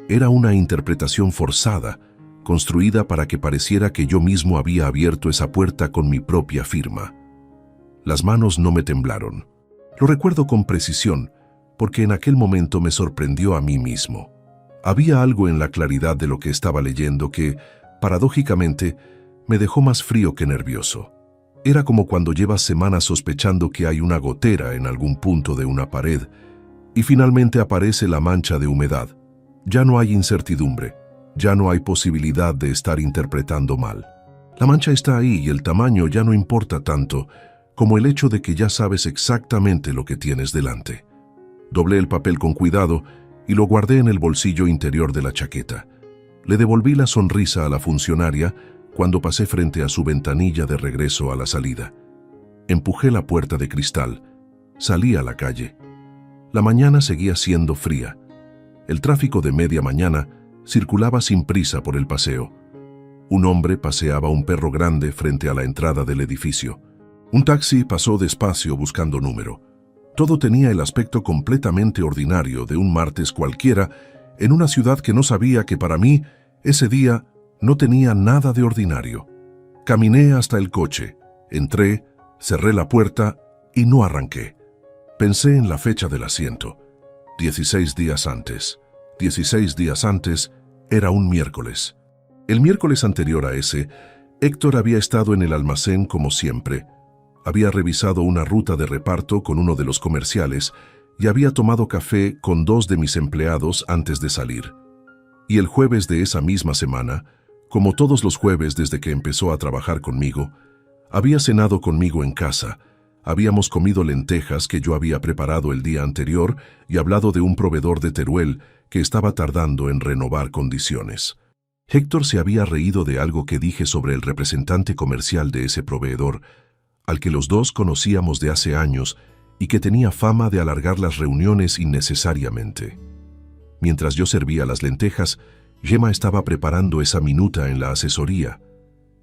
Era una interpretación forzada, construida para que pareciera que yo mismo había abierto esa puerta con mi propia firma. Las manos no me temblaron. Lo recuerdo con precisión, porque en aquel momento me sorprendió a mí mismo. Había algo en la claridad de lo que estaba leyendo que, paradójicamente, me dejó más frío que nervioso. Era como cuando llevas semanas sospechando que hay una gotera en algún punto de una pared, y finalmente aparece la mancha de humedad. Ya no hay incertidumbre, ya no hay posibilidad de estar interpretando mal. La mancha está ahí y el tamaño ya no importa tanto como el hecho de que ya sabes exactamente lo que tienes delante. Doblé el papel con cuidado y lo guardé en el bolsillo interior de la chaqueta. Le devolví la sonrisa a la funcionaria cuando pasé frente a su ventanilla de regreso a la salida. Empujé la puerta de cristal. Salí a la calle. La mañana seguía siendo fría. El tráfico de media mañana circulaba sin prisa por el paseo. Un hombre paseaba un perro grande frente a la entrada del edificio. Un taxi pasó despacio buscando número. Todo tenía el aspecto completamente ordinario de un martes cualquiera en una ciudad que no sabía que para mí ese día no tenía nada de ordinario. Caminé hasta el coche, entré, cerré la puerta y no arranqué. Pensé en la fecha del asiento. 16 días antes. 16 días antes era un miércoles. El miércoles anterior a ese, Héctor había estado en el almacén como siempre. Había revisado una ruta de reparto con uno de los comerciales y había tomado café con 2 de mis empleados antes de salir. Y el jueves de esa misma semana, como todos los jueves desde que empezó a trabajar conmigo, había cenado conmigo en casa, habíamos comido lentejas que yo había preparado el día anterior y hablado de un proveedor de Teruel que estaba tardando en renovar condiciones. Héctor se había reído de algo que dije sobre el representante comercial de ese proveedor, al que los dos conocíamos de hace años y que tenía fama de alargar las reuniones innecesariamente. Mientras yo servía las lentejas, Gemma estaba preparando esa minuta en la asesoría.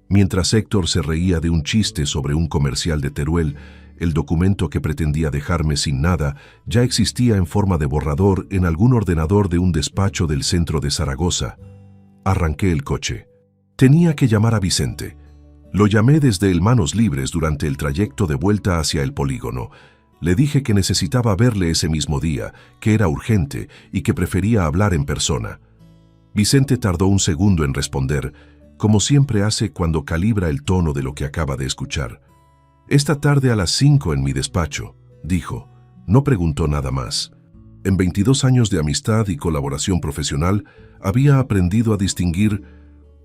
Mientras Héctor se reía de un chiste sobre un comercial de Teruel, El documento que pretendía dejarme sin nada ya existía en forma de borrador en algún ordenador de un despacho del centro de Zaragoza. Arranqué el coche. Tenía que llamar a Vicente. Lo llamé desde el Manos Libres durante el trayecto de vuelta hacia el polígono. Le dije que necesitaba verle ese mismo día, que era urgente y que prefería hablar en persona. Vicente tardó un segundo en responder, como siempre hace cuando calibra el tono de lo que acaba de escuchar. «Esta tarde a las 5 en mi despacho», dijo. No preguntó nada más. En 22 años de amistad y colaboración profesional, había aprendido a distinguir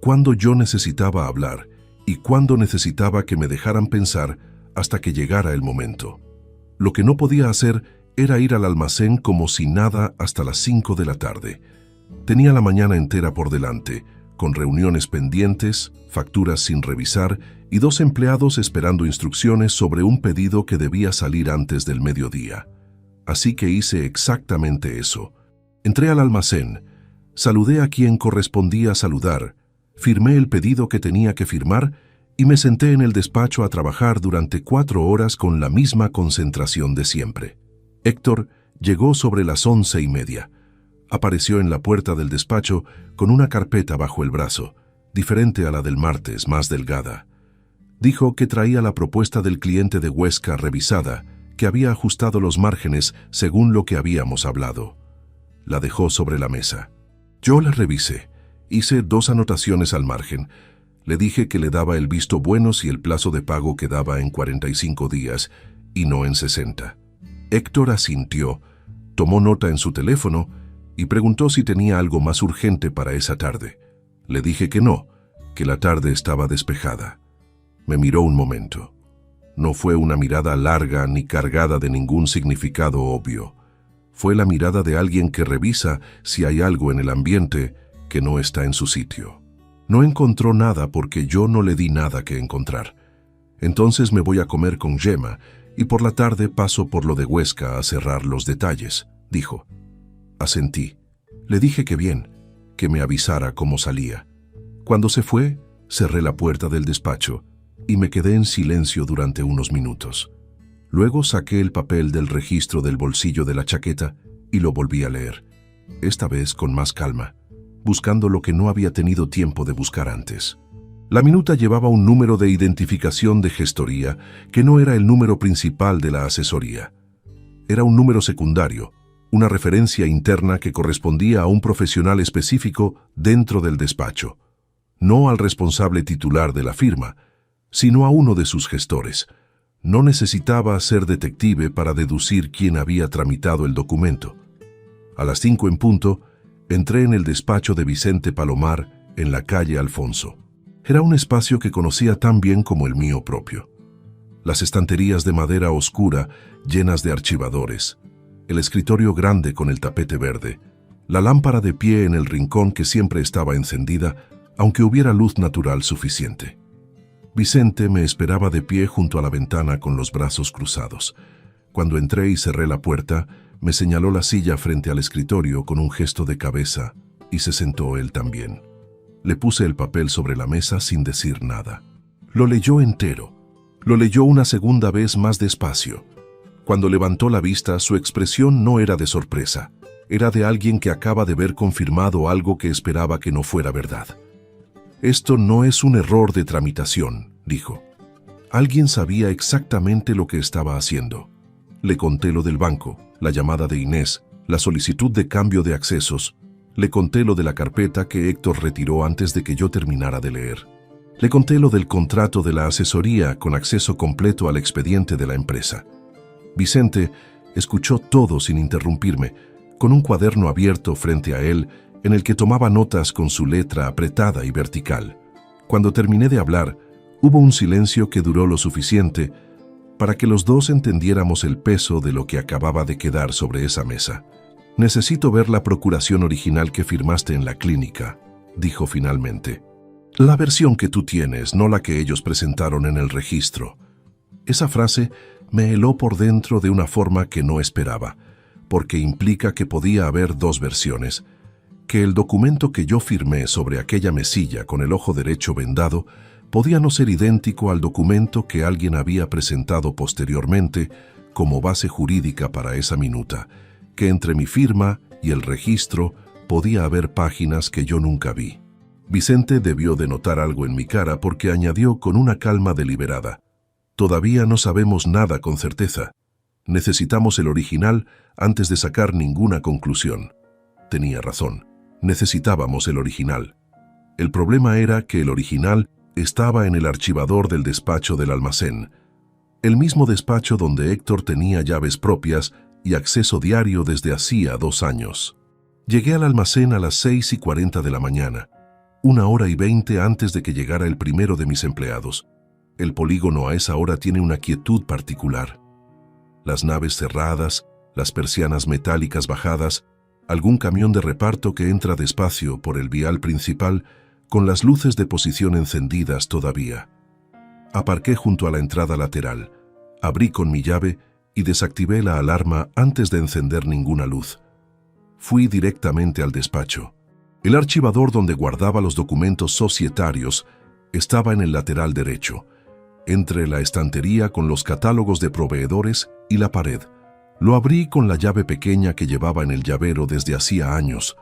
cuándo yo necesitaba hablar y cuándo necesitaba que me dejaran pensar hasta que llegara el momento. Lo que no podía hacer era ir al almacén como si nada hasta las 5 de la tarde. Tenía la mañana entera por delante, con reuniones pendientes, facturas sin revisar y 2 empleados esperando instrucciones sobre un pedido que debía salir antes del mediodía. Así que hice exactamente eso. Entré al almacén, saludé a quien correspondía saludar, firmé el pedido que tenía que firmar y me senté en el despacho a trabajar durante 4 horas con la misma concentración de siempre. Héctor llegó sobre las 11:30. Apareció en la puerta del despacho con una carpeta bajo el brazo, diferente a la del martes, más delgada. Dijo que traía la propuesta del cliente de Huesca revisada, que había ajustado los márgenes según lo que habíamos hablado. La dejó sobre la mesa. Yo la revisé. Hice 2 anotaciones al margen. Le dije que le daba el visto bueno si el plazo de pago quedaba en 45 días y no en 60. Héctor asintió, tomó nota en su teléfono y preguntó si tenía algo más urgente para esa tarde. Le dije que no, que la tarde estaba despejada. Me miró un momento. No fue una mirada larga ni cargada de ningún significado obvio. Fue la mirada de alguien que revisa si hay algo en el ambiente que no está en su sitio. No encontró nada porque yo no le di nada que encontrar. Entonces me voy a comer con Gemma y por la tarde paso por lo de Huesca a cerrar los detalles, dijo. Asentí. Le dije que bien, que me avisara cómo salía. Cuando se fue, cerré la puerta del despacho y me quedé en silencio durante unos minutos. Luego saqué el papel del registro del bolsillo de la chaqueta y lo volví a leer, esta vez con más calma, buscando lo que no había tenido tiempo de buscar antes. La minuta llevaba un número de identificación de gestoría que no era el número principal de la asesoría. Era un número secundario, una referencia interna que correspondía a un profesional específico dentro del despacho, no al responsable titular de la firma, sino a uno de sus gestores. No necesitaba ser detective para deducir quién había tramitado el documento. A las 5 en punto, entré en el despacho de Vicente Palomar en la calle Alfonso. Era un espacio que conocía tan bien como el mío propio. Las estanterías de madera oscura llenas de archivadores, el escritorio grande con el tapete verde, la lámpara de pie en el rincón que siempre estaba encendida, aunque hubiera luz natural suficiente. Vicente me esperaba de pie junto a la ventana con los brazos cruzados. Cuando entré y cerré la puerta, me señaló la silla frente al escritorio con un gesto de cabeza y se sentó él también. Le puse el papel sobre la mesa sin decir nada. Lo leyó entero. Lo leyó una segunda vez más despacio. Cuando levantó la vista, su expresión no era de sorpresa. Era de alguien que acaba de ver confirmado algo que esperaba que no fuera verdad. Esto no es un error de tramitación, dijo. Alguien sabía exactamente lo que estaba haciendo. Le conté lo del banco, la llamada de Inés, la solicitud de cambio de accesos. Le conté lo de la carpeta que Héctor retiró antes de que yo terminara de leer. Le conté lo del contrato de la asesoría con acceso completo al expediente de la empresa. Vicente escuchó todo sin interrumpirme, con un cuaderno abierto frente a él en el que tomaba notas con su letra apretada y vertical. Cuando terminé de hablar, hubo un silencio que duró lo suficiente para que los dos entendiéramos el peso de lo que acababa de quedar sobre esa mesa. «Necesito ver la procuración original que firmaste en la clínica», dijo finalmente. «La versión que tú tienes, no la que ellos presentaron en el registro». Esa frase me heló por dentro de una forma que no esperaba, porque implica que podía haber 2 versiones, que el documento que yo firmé sobre aquella mesilla con el ojo derecho vendado podía no ser idéntico al documento que alguien había presentado posteriormente como base jurídica para esa minuta, que entre mi firma y el registro podía haber páginas que yo nunca vi. Vicente debió de notar algo en mi cara porque añadió con una calma deliberada: «Todavía no sabemos nada con certeza. Necesitamos el original antes de sacar ninguna conclusión». Tenía razón. Necesitábamos el original. El problema era que el original estaba en el archivador del despacho del almacén, el mismo despacho donde Héctor tenía llaves propias y acceso diario desde hacía 2 años. Llegué al almacén a las 6:40 de la mañana, 1:20 antes de que llegara el primero de mis empleados. El polígono a esa hora tiene una quietud particular. Las naves cerradas, las persianas metálicas bajadas, algún camión de reparto que entra despacio por el vial principal con las luces de posición encendidas todavía. Aparqué junto a la entrada lateral, abrí con mi llave y desactivé la alarma antes de encender ninguna luz. Fui directamente al despacho. El archivador donde guardaba los documentos societarios estaba en el lateral derecho, entre la estantería con los catálogos de proveedores y la pared. Lo abrí con la llave pequeña que llevaba en el llavero desde hacía años.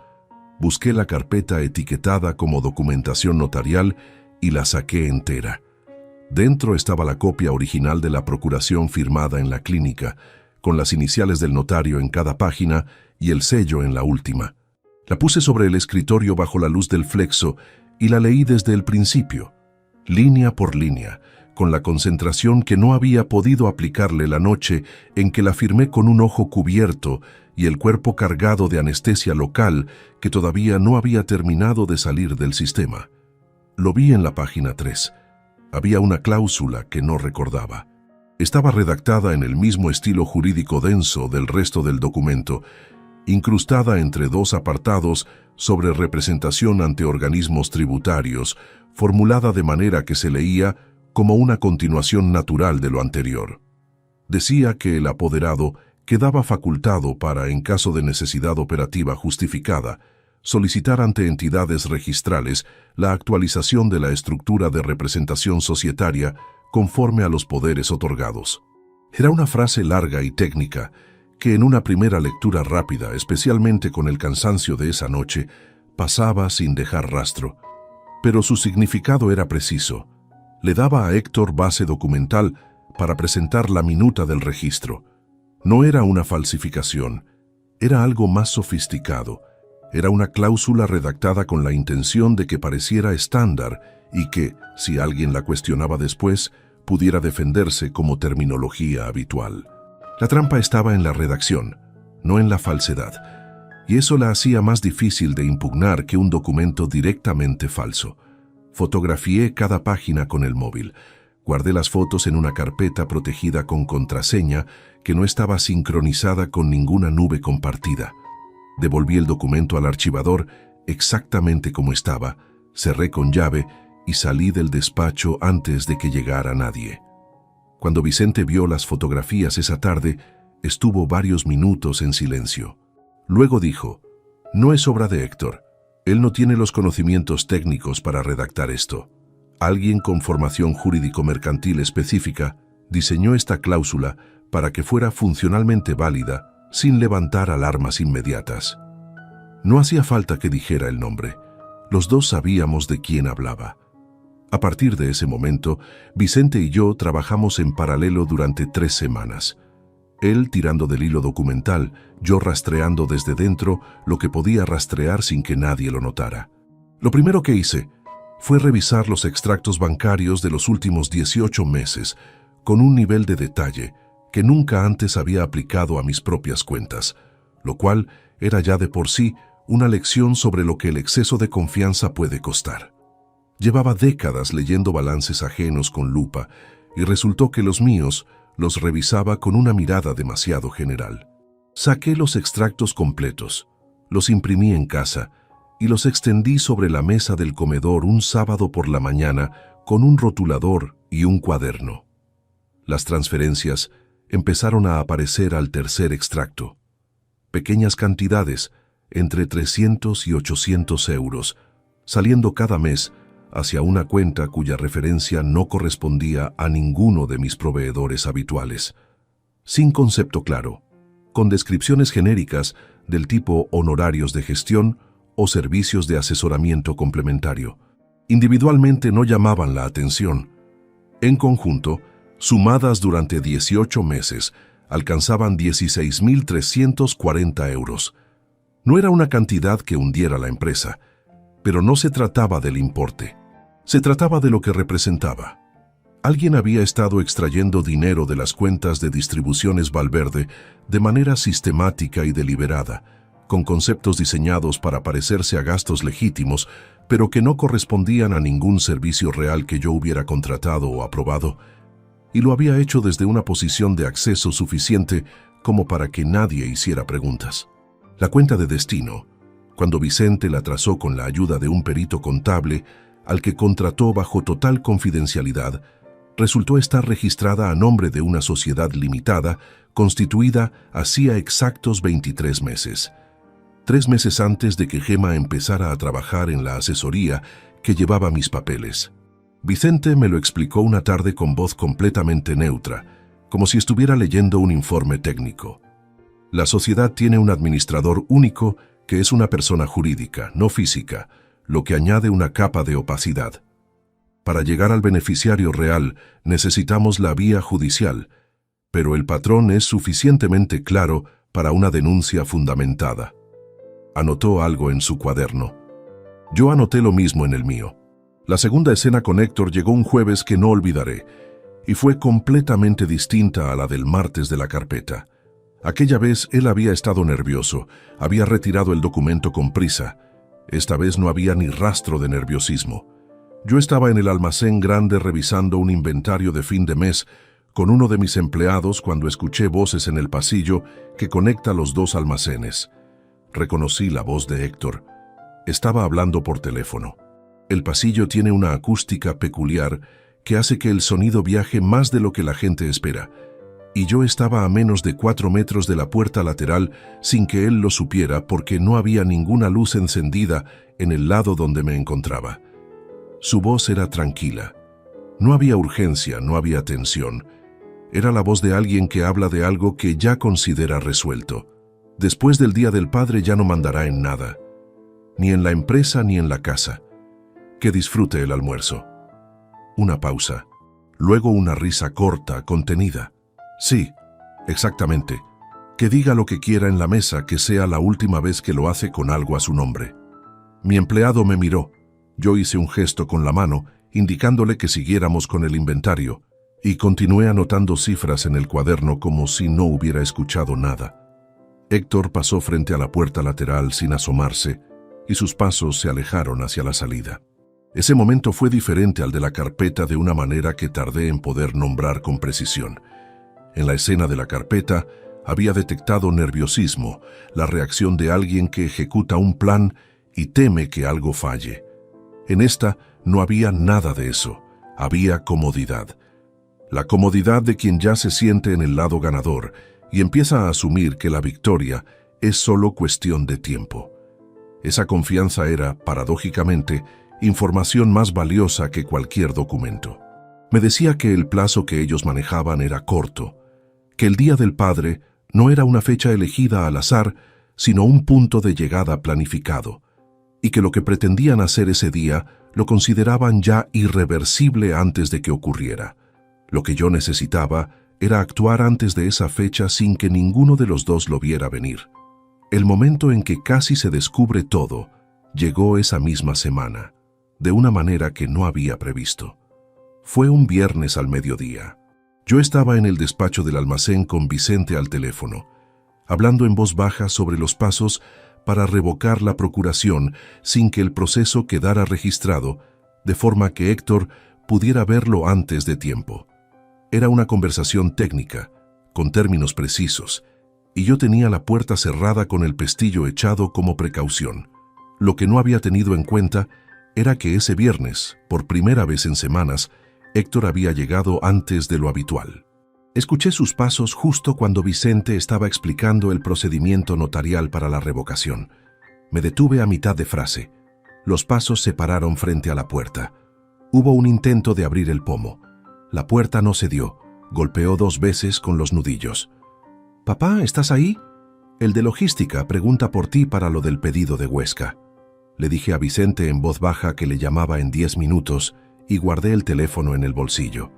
Busqué la carpeta etiquetada como documentación notarial y la saqué entera. Dentro estaba la copia original de la procuración firmada en la clínica, con las iniciales del notario en cada página y el sello en la última. La puse sobre el escritorio bajo la luz del flexo y la leí desde el principio, línea por línea, con la concentración que no había podido aplicarle la noche en que la firmé con un ojo cubierto y el cuerpo cargado de anestesia local que todavía no había terminado de salir del sistema. Lo vi en la página 3. Había una cláusula que no recordaba. Estaba redactada en el mismo estilo jurídico denso del resto del documento, incrustada entre 2 apartados sobre representación ante organismos tributarios, formulada de manera que se leía como una continuación natural de lo anterior. Decía que el apoderado quedaba facultado para, en caso de necesidad operativa justificada, solicitar ante entidades registrales la actualización de la estructura de representación societaria conforme a los poderes otorgados. Era una frase larga y técnica que en una primera lectura rápida, especialmente con el cansancio de esa noche, pasaba sin dejar rastro. Pero su significado era preciso. Le daba a Héctor base documental para presentar la minuta del registro. No era una falsificación, era algo más sofisticado. Era una cláusula redactada con la intención de que pareciera estándar y que, si alguien la cuestionaba después, pudiera defenderse como terminología habitual. La trampa estaba en la redacción, no en la falsedad, y eso la hacía más difícil de impugnar que un documento directamente falso. Fotografié cada página con el móvil. Guardé las fotos en una carpeta protegida con contraseña que no estaba sincronizada con ninguna nube compartida. Devolví el documento al archivador exactamente como estaba, cerré con llave y salí del despacho antes de que llegara nadie. Cuando Vicente vio las fotografías esa tarde, estuvo varios minutos en silencio. Luego dijo: «No es obra de Héctor. Él no tiene los conocimientos técnicos para redactar esto. Alguien con formación jurídico-mercantil específica diseñó esta cláusula para que fuera funcionalmente válida sin levantar alarmas inmediatas». No hacía falta que dijera el nombre. Los dos sabíamos de quién hablaba. A partir de ese momento, Vicente y yo trabajamos en paralelo durante 3 semanas. Él tirando del hilo documental, yo rastreando desde dentro lo que podía rastrear sin que nadie lo notara. Lo primero que hice fue revisar los extractos bancarios de los últimos 18 meses con un nivel de detalle que nunca antes había aplicado a mis propias cuentas, lo cual era ya de por sí una lección sobre lo que el exceso de confianza puede costar. Llevaba décadas leyendo balances ajenos con lupa y resultó que los míos los revisaba con una mirada demasiado general. Saqué los extractos completos, los imprimí en casa y los extendí sobre la mesa del comedor un sábado por la mañana con un rotulador y un cuaderno. Las transferencias empezaron a aparecer al tercer extracto. Pequeñas cantidades, entre 300 y 800 euros, saliendo cada mes hacia una cuenta cuya referencia no correspondía a ninguno de mis proveedores habituales. Sin concepto claro, con descripciones genéricas del tipo honorarios de gestión o servicios de asesoramiento complementario. Individualmente no llamaban la atención. En conjunto, sumadas durante 18 meses, alcanzaban 16.340 euros. No era una cantidad que hundiera la empresa, pero no se trataba del importe. Se trataba de lo que representaba. Alguien había estado extrayendo dinero de las cuentas de Distribuciones Valverde de manera sistemática y deliberada, con conceptos diseñados para parecerse a gastos legítimos, pero que no correspondían a ningún servicio real que yo hubiera contratado o aprobado, y lo había hecho desde una posición de acceso suficiente como para que nadie hiciera preguntas. La cuenta de destino, cuando Vicente la trazó con la ayuda de un perito contable, al que contrató bajo total confidencialidad, resultó estar registrada a nombre de una sociedad limitada constituida hacía exactos 23 meses. 3 meses antes de que Gema empezara a trabajar en la asesoría que llevaba mis papeles. Vicente me lo explicó una tarde con voz completamente neutra, como si estuviera leyendo un informe técnico. La sociedad tiene un administrador único que es una persona jurídica, no física, lo que añade una capa de opacidad. Para llegar al beneficiario real necesitamos la vía judicial, pero el patrón es suficientemente claro para una denuncia fundamentada. Anotó algo en su cuaderno. Yo anoté lo mismo en el mío. La segunda escena con Héctor llegó un jueves que no olvidaré, y fue completamente distinta a la del martes de la carpeta. Aquella vez él había estado nervioso, había retirado el documento con prisa. Esta vez no había ni rastro de nerviosismo. Yo estaba en el almacén grande revisando un inventario de fin de mes con uno de mis empleados cuando escuché voces en el pasillo que conecta los dos almacenes. Reconocí la voz de Héctor. Estaba hablando por teléfono. El pasillo tiene una acústica peculiar que hace que el sonido viaje más de lo que la gente espera, y yo estaba a menos de 4 metros de la puerta lateral sin que él lo supiera porque no había ninguna luz encendida en el lado donde me encontraba. Su voz era tranquila. No había urgencia, no había tensión. Era la voz de alguien que habla de algo que ya considera resuelto. Después del Día del Padre ya no mandará en nada, ni en la empresa ni en la casa. Que disfrute el almuerzo. Una pausa. Luego una risa corta, contenida. Sí, exactamente. Que diga lo que quiera en la mesa, que sea la última vez que lo hace con algo a su nombre. Mi empleado me miró. Yo hice un gesto con la mano, indicándole que siguiéramos con el inventario, y continué anotando cifras en el cuaderno como si no hubiera escuchado nada. Héctor pasó frente a la puerta lateral sin asomarse, y sus pasos se alejaron hacia la salida. Ese momento fue diferente al de la carpeta de una manera que tardé en poder nombrar con precisión. En la escena de la carpeta había detectado nerviosismo, la reacción de alguien que ejecuta un plan y teme que algo falle. En esta no había nada de eso, había comodidad. La comodidad de quien ya se siente en el lado ganador y empieza a asumir que la victoria es solo cuestión de tiempo. Esa confianza era, paradójicamente, información más valiosa que cualquier documento. Me decía que el plazo que ellos manejaban era corto, que el Día del Padre no era una fecha elegida al azar, sino un punto de llegada planificado, y que lo que pretendían hacer ese día lo consideraban ya irreversible antes de que ocurriera. Lo que yo necesitaba era actuar antes de esa fecha sin que ninguno de los dos lo viera venir. El momento en que casi se descubre todo llegó esa misma semana, de una manera que no había previsto. Fue un viernes al mediodía. Yo estaba en el despacho del almacén con Vicente al teléfono, hablando en voz baja sobre los pasos para revocar la procuración sin que el proceso quedara registrado, de forma que Héctor pudiera verlo antes de tiempo. Era una conversación técnica, con términos precisos, y yo tenía la puerta cerrada con el pestillo echado como precaución. Lo que no había tenido en cuenta era que ese viernes, por primera vez en semanas, Héctor había llegado antes de lo habitual. Escuché sus pasos justo cuando Vicente estaba explicando el procedimiento notarial para la revocación. Me detuve a mitad de frase. Los pasos se pararon frente a la puerta. Hubo un intento de abrir el pomo. La puerta no cedió. Golpeó 2 veces con los nudillos. «Papá, ¿estás ahí? El de logística pregunta por ti para lo del pedido de Huesca». Le dije a Vicente en voz baja que le llamaba en 10 minutos y guardé el teléfono en el bolsillo.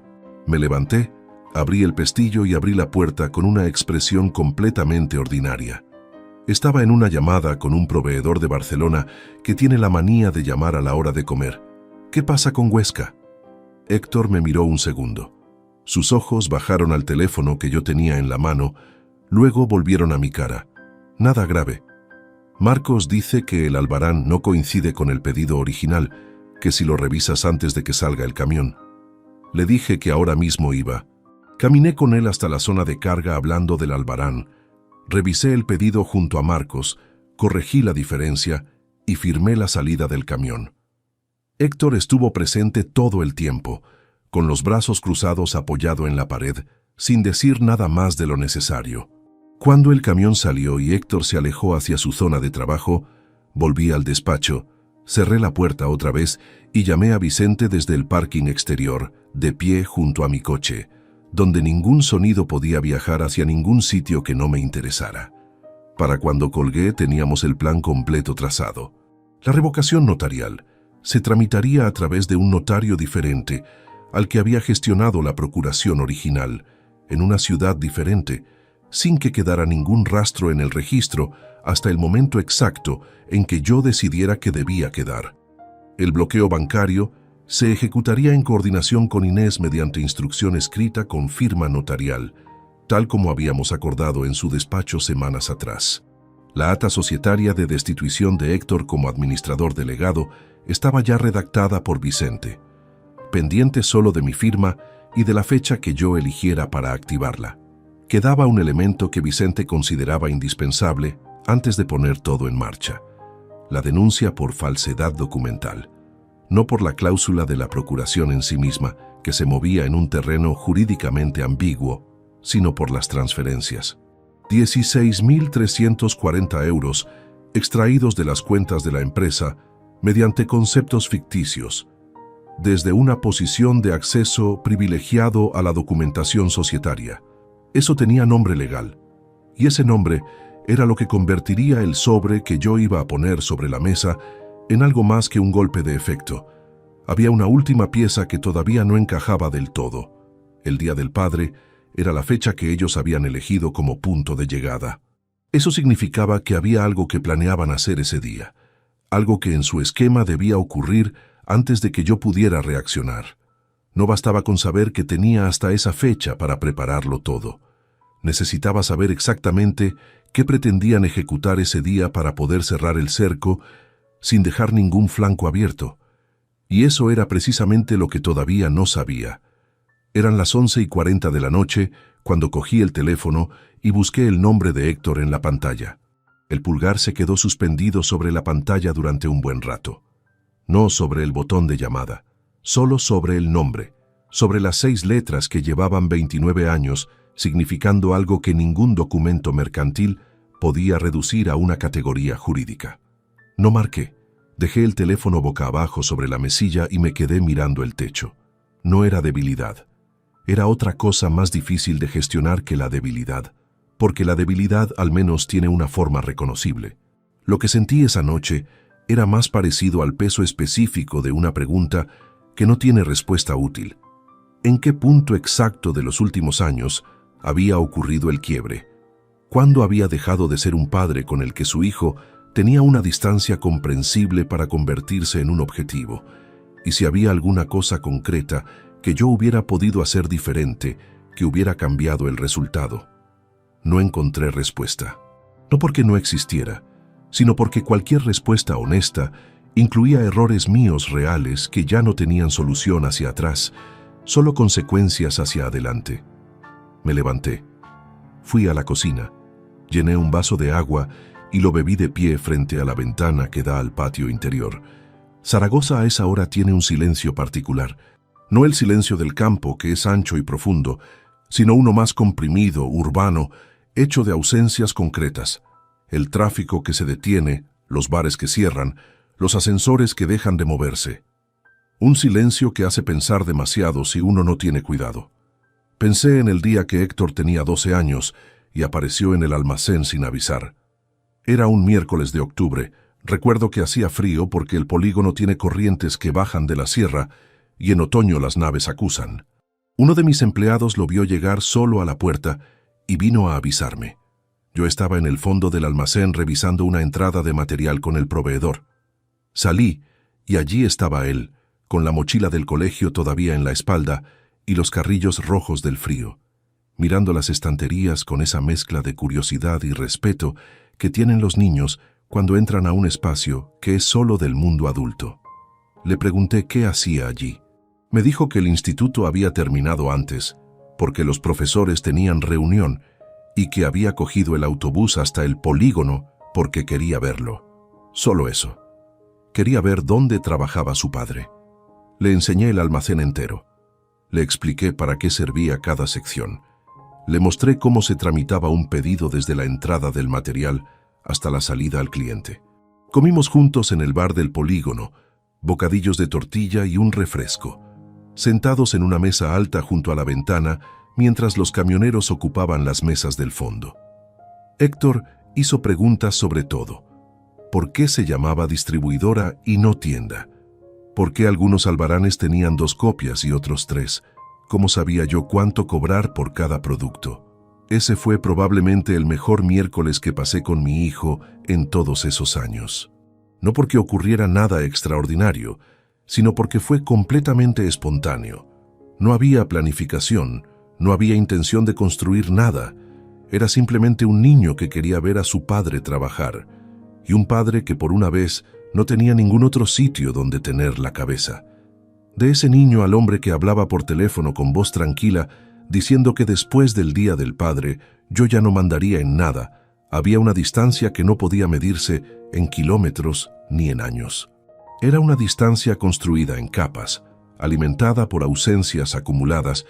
Me levanté, abrí el pestillo y abrí la puerta con una expresión completamente ordinaria. Estaba en una llamada con un proveedor de Barcelona que tiene la manía de llamar a la hora de comer. «¿Qué pasa con Huesca?» Héctor me miró un segundo. Sus ojos bajaron al teléfono que yo tenía en la mano, luego volvieron a mi cara. «Nada grave. Marcos dice que el albarán no coincide con el pedido original, que si lo revisas antes de que salga el camión». Le dije que ahora mismo iba. Caminé con él hasta la zona de carga hablando del albarán. Revisé el pedido junto a Marcos, corregí la diferencia y firmé la salida del camión. Héctor estuvo presente todo el tiempo, con los brazos cruzados apoyado en la pared, sin decir nada más de lo necesario. Cuando el camión salió y Héctor se alejó hacia su zona de trabajo, volví al despacho, cerré la puerta otra vez y llamé a Vicente desde el parking exterior, de pie junto a mi coche, donde ningún sonido podía viajar hacia ningún sitio que no me interesara. Para cuando colgué teníamos el plan completo trazado. La revocación notarial se tramitaría a través de un notario diferente al que había gestionado la procuración original, en una ciudad diferente, sin que quedara ningún rastro en el registro hasta el momento exacto en que yo decidiera que debía quedar. El bloqueo bancario se ejecutaría en coordinación con Inés mediante instrucción escrita con firma notarial, tal como habíamos acordado en su despacho semanas atrás. La acta societaria de destitución de Héctor como administrador delegado estaba ya redactada por Vicente, pendiente solo de mi firma y de la fecha que yo eligiera para activarla. Quedaba un elemento que Vicente consideraba indispensable antes de poner todo en marcha: la denuncia por falsedad documental, no por la cláusula de la procuración en sí misma, que se movía en un terreno jurídicamente ambiguo, sino por las transferencias. 16.340 euros extraídos de las cuentas de la empresa mediante conceptos ficticios, desde una posición de acceso privilegiado a la documentación societaria. Eso tenía nombre legal, y ese nombre era lo que convertiría el sobre que yo iba a poner sobre la mesa en algo más que un golpe de efecto. Había una última pieza que todavía no encajaba del todo. El Día del Padre era la fecha que ellos habían elegido como punto de llegada. Eso significaba que había algo que planeaban hacer ese día, algo que en su esquema debía ocurrir antes de que yo pudiera reaccionar. No bastaba con saber que tenía hasta esa fecha para prepararlo todo. Necesitaba saber exactamente qué pretendían ejecutar ese día para poder cerrar el cerco sin dejar ningún flanco abierto. Y eso era precisamente lo que todavía no sabía. Eran las 11:40 de la noche cuando cogí el teléfono y busqué el nombre de Héctor en la pantalla. El pulgar se quedó suspendido sobre la pantalla durante un buen rato. No sobre el botón de llamada, solo sobre el nombre, sobre las 6 letras que llevaban 29 años, significando algo que ningún documento mercantil podía reducir a una categoría jurídica. No marqué. Dejé el teléfono boca abajo sobre la mesilla y me quedé mirando el techo. No era debilidad. Era otra cosa más difícil de gestionar que la debilidad, porque la debilidad al menos tiene una forma reconocible. Lo que sentí esa noche era más parecido al peso específico de una pregunta que no tiene respuesta útil. ¿En qué punto exacto de los últimos años había ocurrido el quiebre? ¿Cuándo había dejado de ser un padre con el que su hijo tenía una distancia comprensible para convertirse en un objetivo? Y si había alguna cosa concreta que yo hubiera podido hacer diferente, que hubiera cambiado el resultado. No encontré respuesta. No porque no existiera, sino porque cualquier respuesta honesta incluía errores míos reales que ya no tenían solución hacia atrás, solo consecuencias hacia adelante. Me levanté. Fui a la cocina, llené un vaso de agua y lo bebí de pie frente a la ventana que da al patio interior. Zaragoza a esa hora tiene un silencio particular. No el silencio del campo, que es ancho y profundo, sino uno más comprimido, urbano, hecho de ausencias concretas. El tráfico que se detiene, los bares que cierran, los ascensores que dejan de moverse. Un silencio que hace pensar demasiado si uno no tiene cuidado. Pensé en el día que Héctor tenía 12 años y apareció en el almacén sin avisar. Era un miércoles de octubre. Recuerdo que hacía frío porque el polígono tiene corrientes que bajan de la sierra y en otoño las naves acusan. Uno de mis empleados lo vio llegar solo a la puerta y vino a avisarme. Yo estaba en el fondo del almacén revisando una entrada de material con el proveedor. Salí y allí estaba él, con la mochila del colegio todavía en la espalda y los carrillos rojos del frío, mirando las estanterías con esa mezcla de curiosidad y respeto que tienen los niños cuando entran a un espacio que es solo del mundo adulto. Le pregunté qué hacía allí. Me dijo que el instituto había terminado antes, porque los profesores tenían reunión y que había cogido el autobús hasta el polígono porque quería verlo. Solo eso. Quería ver dónde trabajaba su padre. Le enseñé el almacén entero. Le expliqué para qué servía cada sección. Le mostré cómo se tramitaba un pedido desde la entrada del material hasta la salida al cliente. Comimos juntos en el bar del polígono, bocadillos de tortilla y un refresco, sentados en una mesa alta junto a la ventana mientras los camioneros ocupaban las mesas del fondo. Héctor hizo preguntas sobre todo. ¿Por qué se llamaba distribuidora y no tienda? ¿Por qué algunos albaranes tenían 2 copias y otros 3? ¿Cómo sabía yo cuánto cobrar por cada producto? Ese fue probablemente el mejor miércoles que pasé con mi hijo en todos esos años. No porque ocurriera nada extraordinario, sino porque fue completamente espontáneo. No había planificación, no había intención de construir nada. Era simplemente un niño que quería ver a su padre trabajar, y un padre que por una vez no tenía ningún otro sitio donde tener la cabeza. De ese niño al hombre que hablaba por teléfono con voz tranquila, diciendo que después del Día del Padre yo ya no mandaría en nada, había una distancia que no podía medirse en kilómetros ni en años. Era una distancia construida en capas, alimentada por ausencias acumuladas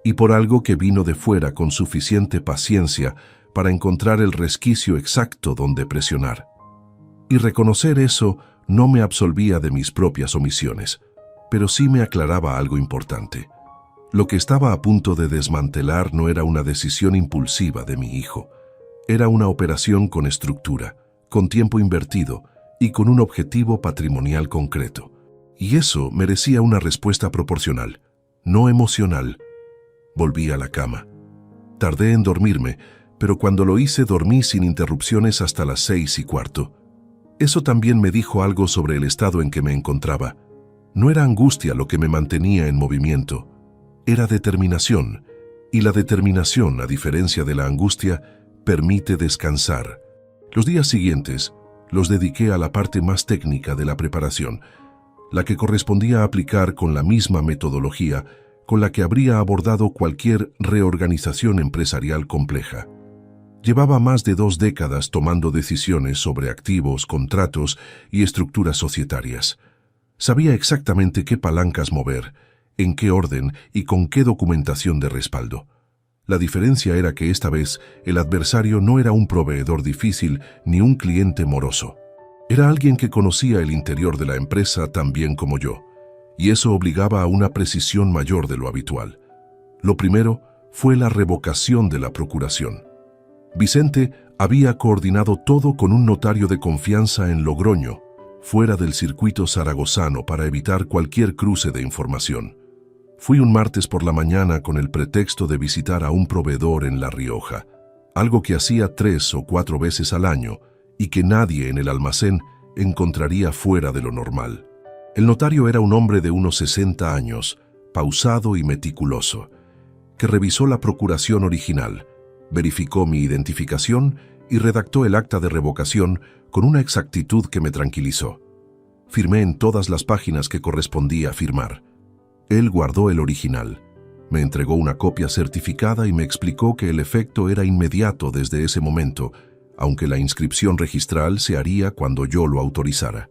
y por algo que vino de fuera con suficiente paciencia para encontrar el resquicio exacto donde presionar. Y reconocer eso no me absolvía de mis propias omisiones, pero sí me aclaraba algo importante. Lo que estaba a punto de desmantelar no era una decisión impulsiva de mi hijo. Era una operación con estructura, con tiempo invertido y con un objetivo patrimonial concreto. Y eso merecía una respuesta proporcional, no emocional. Volví a la cama. Tardé en dormirme, pero cuando lo hice dormí sin interrupciones hasta las 6:15. Eso también me dijo algo sobre el estado en que me encontraba. No era angustia lo que me mantenía en movimiento, era determinación, y la determinación, a diferencia de la angustia, permite descansar. Los días siguientes los dediqué a la parte más técnica de la preparación, la que correspondía a aplicar con la misma metodología con la que habría abordado cualquier reorganización empresarial compleja. Llevaba más de 2 décadas tomando decisiones sobre activos, contratos y estructuras societarias. Sabía exactamente qué palancas mover, en qué orden y con qué documentación de respaldo. La diferencia era que esta vez el adversario no era un proveedor difícil ni un cliente moroso. Era alguien que conocía el interior de la empresa tan bien como yo, y eso obligaba a una precisión mayor de lo habitual. Lo primero fue la revocación de la procuración. Vicente había coordinado todo con un notario de confianza en Logroño, fuera del circuito zaragozano para evitar cualquier cruce de información. Fui un martes por la mañana con el pretexto de visitar a un proveedor en La Rioja, algo que hacía 3 o 4 veces al año y que nadie en el almacén encontraría fuera de lo normal. El notario era un hombre de unos 60 años, pausado y meticuloso, que revisó la procuración original, verificó mi identificación y redactó el acta de revocación con una exactitud que me tranquilizó. Firmé en todas las páginas que correspondía firmar. Él guardó el original, me entregó una copia certificada y me explicó que el efecto era inmediato desde ese momento, aunque la inscripción registral se haría cuando yo lo autorizara.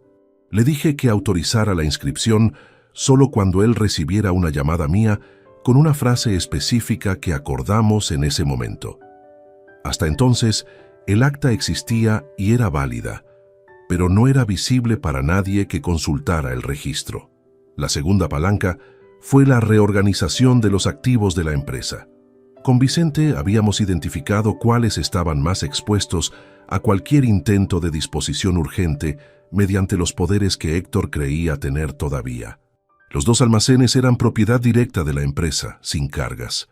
Le dije que autorizara la inscripción solo cuando él recibiera una llamada mía con una frase específica que acordamos en ese momento. Hasta entonces, el acta existía y era válida, pero no era visible para nadie que consultara el registro. La segunda palanca fue la reorganización de los activos de la empresa. Con Vicente habíamos identificado cuáles estaban más expuestos a cualquier intento de disposición urgente mediante los poderes que Héctor creía tener todavía. Los 2 almacenes eran propiedad directa de la empresa, sin cargas.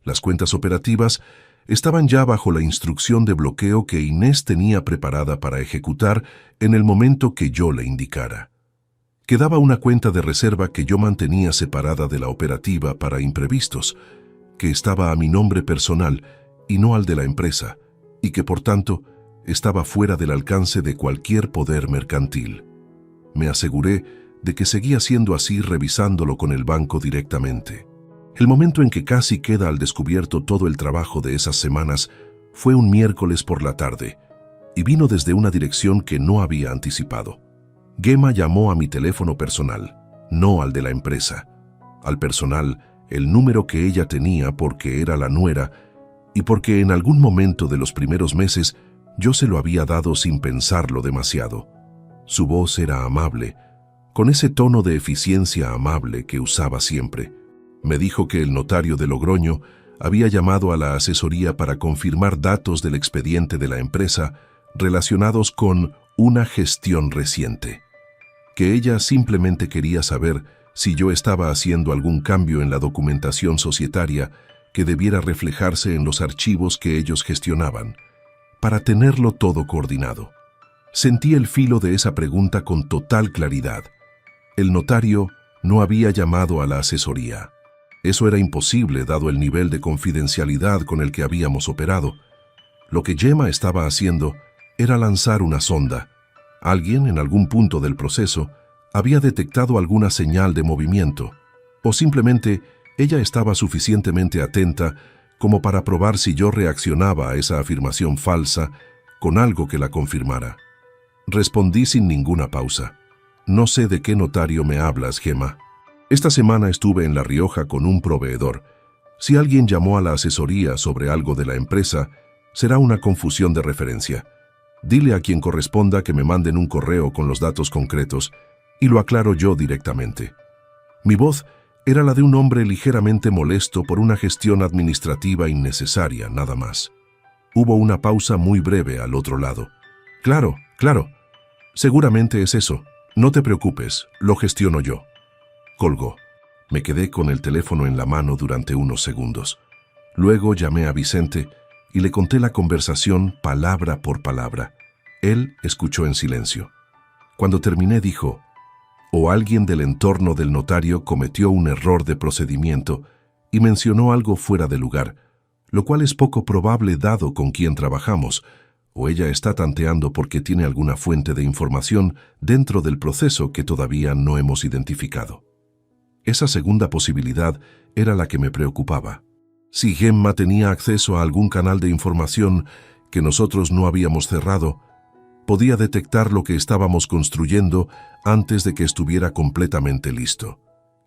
Las cuentas operativas estaban ya bajo la instrucción de bloqueo que Inés tenía preparada para ejecutar en el momento que yo le indicara. Quedaba una cuenta de reserva que yo mantenía separada de la operativa para imprevistos, que estaba a mi nombre personal y no al de la empresa, y que por tanto estaba fuera del alcance de cualquier poder mercantil. Me aseguré de que seguía siendo así revisándolo con el banco directamente. El momento en que casi queda al descubierto todo el trabajo de esas semanas fue un miércoles por la tarde, y vino desde una dirección que no había anticipado. Gemma llamó a mi teléfono personal, no al de la empresa. Al personal, el número que ella tenía porque era la nuera y porque en algún momento de los primeros meses yo se lo había dado sin pensarlo demasiado. Su voz era amable, con ese tono de eficiencia amable que usaba siempre. Me dijo que el notario de Logroño había llamado a la asesoría para confirmar datos del expediente de la empresa relacionados con una gestión reciente. Que ella simplemente quería saber si yo estaba haciendo algún cambio en la documentación societaria que debiera reflejarse en los archivos que ellos gestionaban, para tenerlo todo coordinado. Sentí el filo de esa pregunta con total claridad. El notario no había llamado a la asesoría. Eso era imposible dado el nivel de confidencialidad con el que habíamos operado. Lo que Gemma estaba haciendo era lanzar una sonda. Alguien, en algún punto del proceso, había detectado alguna señal de movimiento, o simplemente ella estaba suficientemente atenta como para probar si yo reaccionaba a esa afirmación falsa con algo que la confirmara. Respondí sin ninguna pausa. No sé de qué notario me hablas, Gemma. Esta semana estuve en La Rioja con un proveedor. Si alguien llamó a la asesoría sobre algo de la empresa, será una confusión de referencia. Dile a quien corresponda que me manden un correo con los datos concretos y lo aclaro yo directamente. Mi voz era la de un hombre ligeramente molesto por una gestión administrativa innecesaria, nada más. Hubo una pausa muy breve al otro lado. Claro, claro. Seguramente es eso. No te preocupes, lo gestiono yo. Colgó. Me quedé con el teléfono en la mano durante unos segundos. Luego llamé a Vicente y le conté la conversación palabra por palabra. Él escuchó en silencio. Cuando terminé dijo, o alguien del entorno del notario cometió un error de procedimiento y mencionó algo fuera de lugar, lo cual es poco probable dado con quien trabajamos, o ella está tanteando porque tiene alguna fuente de información dentro del proceso que todavía no hemos identificado. Esa segunda posibilidad era la que me preocupaba. Si Gemma tenía acceso a algún canal de información que nosotros no habíamos cerrado, podía detectar lo que estábamos construyendo antes de que estuviera completamente listo.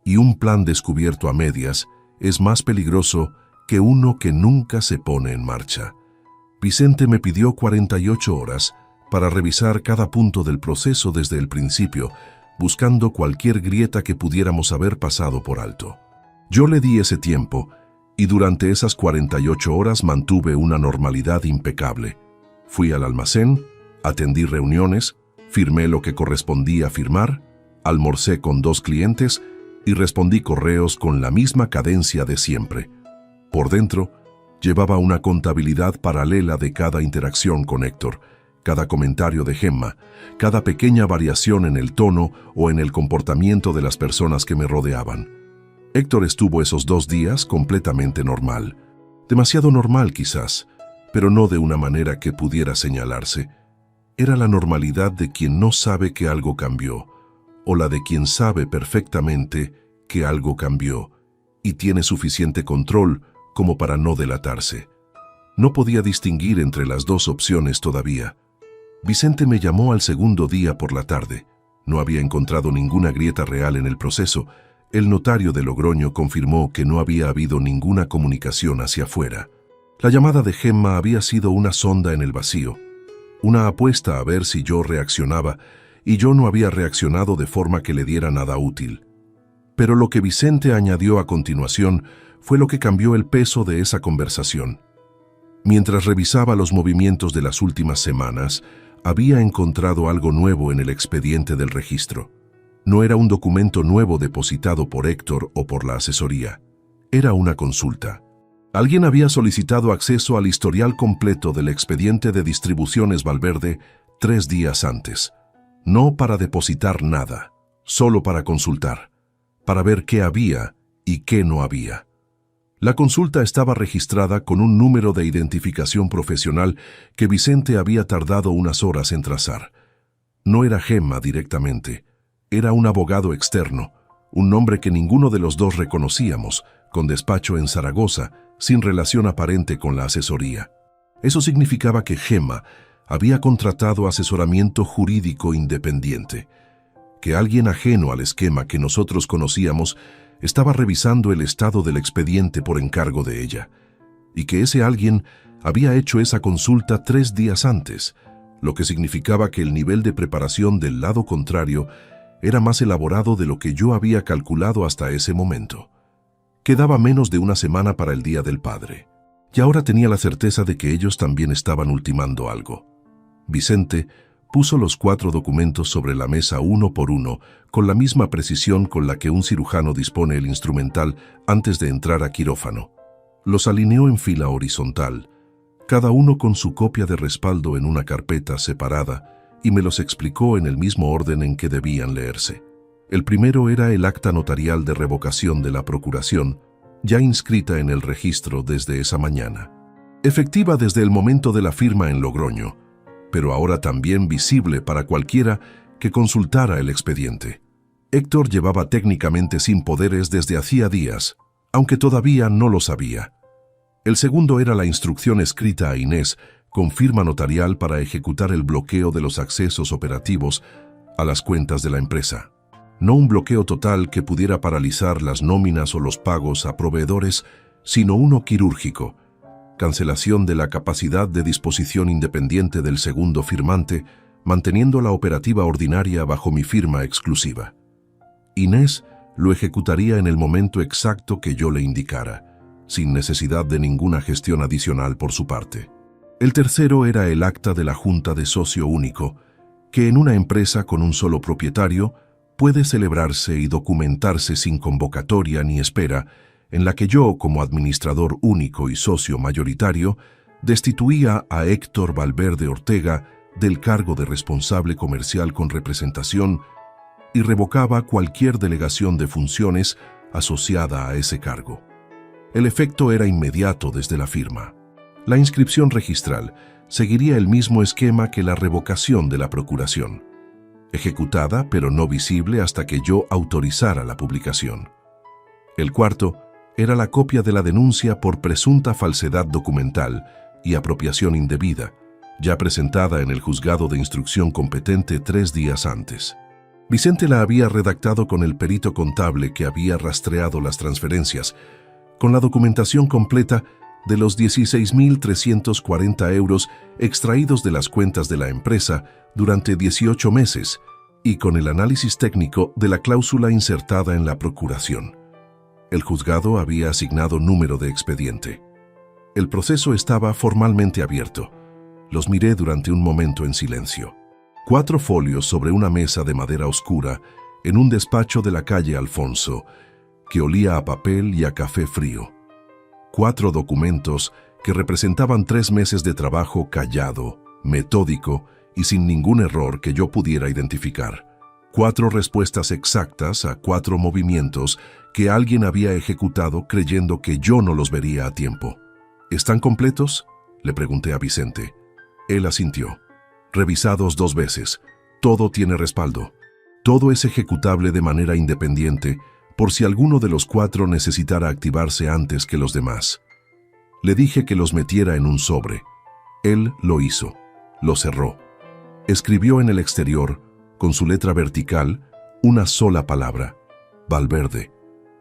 Y un plan descubierto a medias es más peligroso que uno que nunca se pone en marcha. Vicente me pidió 48 horas para revisar cada punto del proceso desde el principio, buscando cualquier grieta que pudiéramos haber pasado por alto. Yo le di ese tiempo, y durante esas 48 horas mantuve una normalidad impecable. Fui al almacén, atendí reuniones, firmé lo que correspondía firmar, almorcé con 2 clientes y respondí correos con la misma cadencia de siempre. Por dentro, llevaba una contabilidad paralela de cada interacción con Héctor, cada comentario de Gemma, cada pequeña variación en el tono o en el comportamiento de las personas que me rodeaban. Héctor estuvo esos 2 días completamente normal. Demasiado normal quizás, pero no de una manera que pudiera señalarse. Era la normalidad de quien no sabe que algo cambió, o la de quien sabe perfectamente que algo cambió, y tiene suficiente control como para no delatarse. No podía distinguir entre las 2 opciones todavía. Vicente me llamó al segundo día por la tarde. No había encontrado ninguna grieta real en el proceso. El notario de Logroño confirmó que no había habido ninguna comunicación hacia afuera. La llamada de Gemma había sido una sonda en el vacío, una apuesta a ver si yo reaccionaba, y yo no había reaccionado de forma que le diera nada útil. Pero lo que Vicente añadió a continuación fue lo que cambió el peso de esa conversación. Mientras revisaba los movimientos de las últimas semanas, había encontrado algo nuevo en el expediente del registro. No era un documento nuevo depositado por Héctor o por la asesoría. Era una consulta. Alguien había solicitado acceso al historial completo del expediente de distribuciones Valverde 3 días antes. No para depositar nada, solo para consultar, para ver qué había y qué no había. La consulta estaba registrada con un número de identificación profesional que Vicente había tardado unas horas en trazar. No era Gemma directamente, era un abogado externo, un nombre que ninguno de los dos reconocíamos, con despacho en Zaragoza, sin relación aparente con la asesoría. Eso significaba que Gemma había contratado asesoramiento jurídico independiente, que alguien ajeno al esquema que nosotros conocíamos estaba revisando el estado del expediente por encargo de ella, y que ese alguien había hecho esa consulta 3 días antes, lo que significaba que el nivel de preparación del lado contrario era más elaborado de lo que yo había calculado hasta ese momento. Quedaba menos de una semana para el Día del Padre, y ahora tenía la certeza de que ellos también estaban ultimando algo. Vicente puso los 4 documentos sobre la mesa uno por uno, con la misma precisión con la que un cirujano dispone el instrumental antes de entrar a quirófano. Los alineó en fila horizontal, cada uno con su copia de respaldo en una carpeta separada, y me los explicó en el mismo orden en que debían leerse. El primero era el acta notarial de revocación de la procuración, ya inscrita en el registro desde esa mañana. Efectiva desde el momento de la firma en Logroño, pero ahora también visible para cualquiera que consultara el expediente. Héctor llevaba técnicamente sin poderes desde hacía días, aunque todavía no lo sabía. El segundo era la instrucción escrita a Inés con firma notarial para ejecutar el bloqueo de los accesos operativos a las cuentas de la empresa. No un bloqueo total que pudiera paralizar las nóminas o los pagos a proveedores, sino uno quirúrgico. Cancelación de la capacidad de disposición independiente del segundo firmante, manteniendo la operativa ordinaria bajo mi firma exclusiva. Inés lo ejecutaría en el momento exacto que yo le indicara, sin necesidad de ninguna gestión adicional por su parte. El tercero era el acta de la junta de socio único, que en una empresa con un solo propietario puede celebrarse y documentarse sin convocatoria ni espera, en la que yo, como administrador único y socio mayoritario, destituía a Héctor Valverde Ortega del cargo de responsable comercial con representación y revocaba cualquier delegación de funciones asociada a ese cargo. El efecto era inmediato desde la firma. La inscripción registral seguiría el mismo esquema que la revocación de la procuración, ejecutada pero no visible hasta que yo autorizara la publicación. El cuarto era la copia de la denuncia por presunta falsedad documental y apropiación indebida, ya presentada en el juzgado de instrucción competente 3 días antes. Vicente la había redactado con el perito contable que había rastreado las transferencias, con la documentación completa de los 16.340 euros extraídos de las cuentas de la empresa durante 18 meses y con el análisis técnico de la cláusula insertada en la procuración. El juzgado había asignado número de expediente. El proceso estaba formalmente abierto. Los miré durante un momento en silencio. 4 folios sobre una mesa de madera oscura en un despacho de la calle Alfonso, que olía a papel y a café frío. 4 documentos que representaban 3 meses de trabajo callado, metódico y sin ningún error que yo pudiera identificar. 4 respuestas exactas a 4 movimientos que alguien había ejecutado creyendo que yo no los vería a tiempo. ¿Están completos?, le pregunté a Vicente. Él asintió. Revisados 2 veces. Todo tiene respaldo. Todo es ejecutable de manera independiente por si alguno de los 4 necesitara activarse antes que los demás. Le dije que los metiera en un sobre. Él lo hizo. Lo cerró. Escribió en el exterior, con su letra vertical, una sola palabra: Valverde.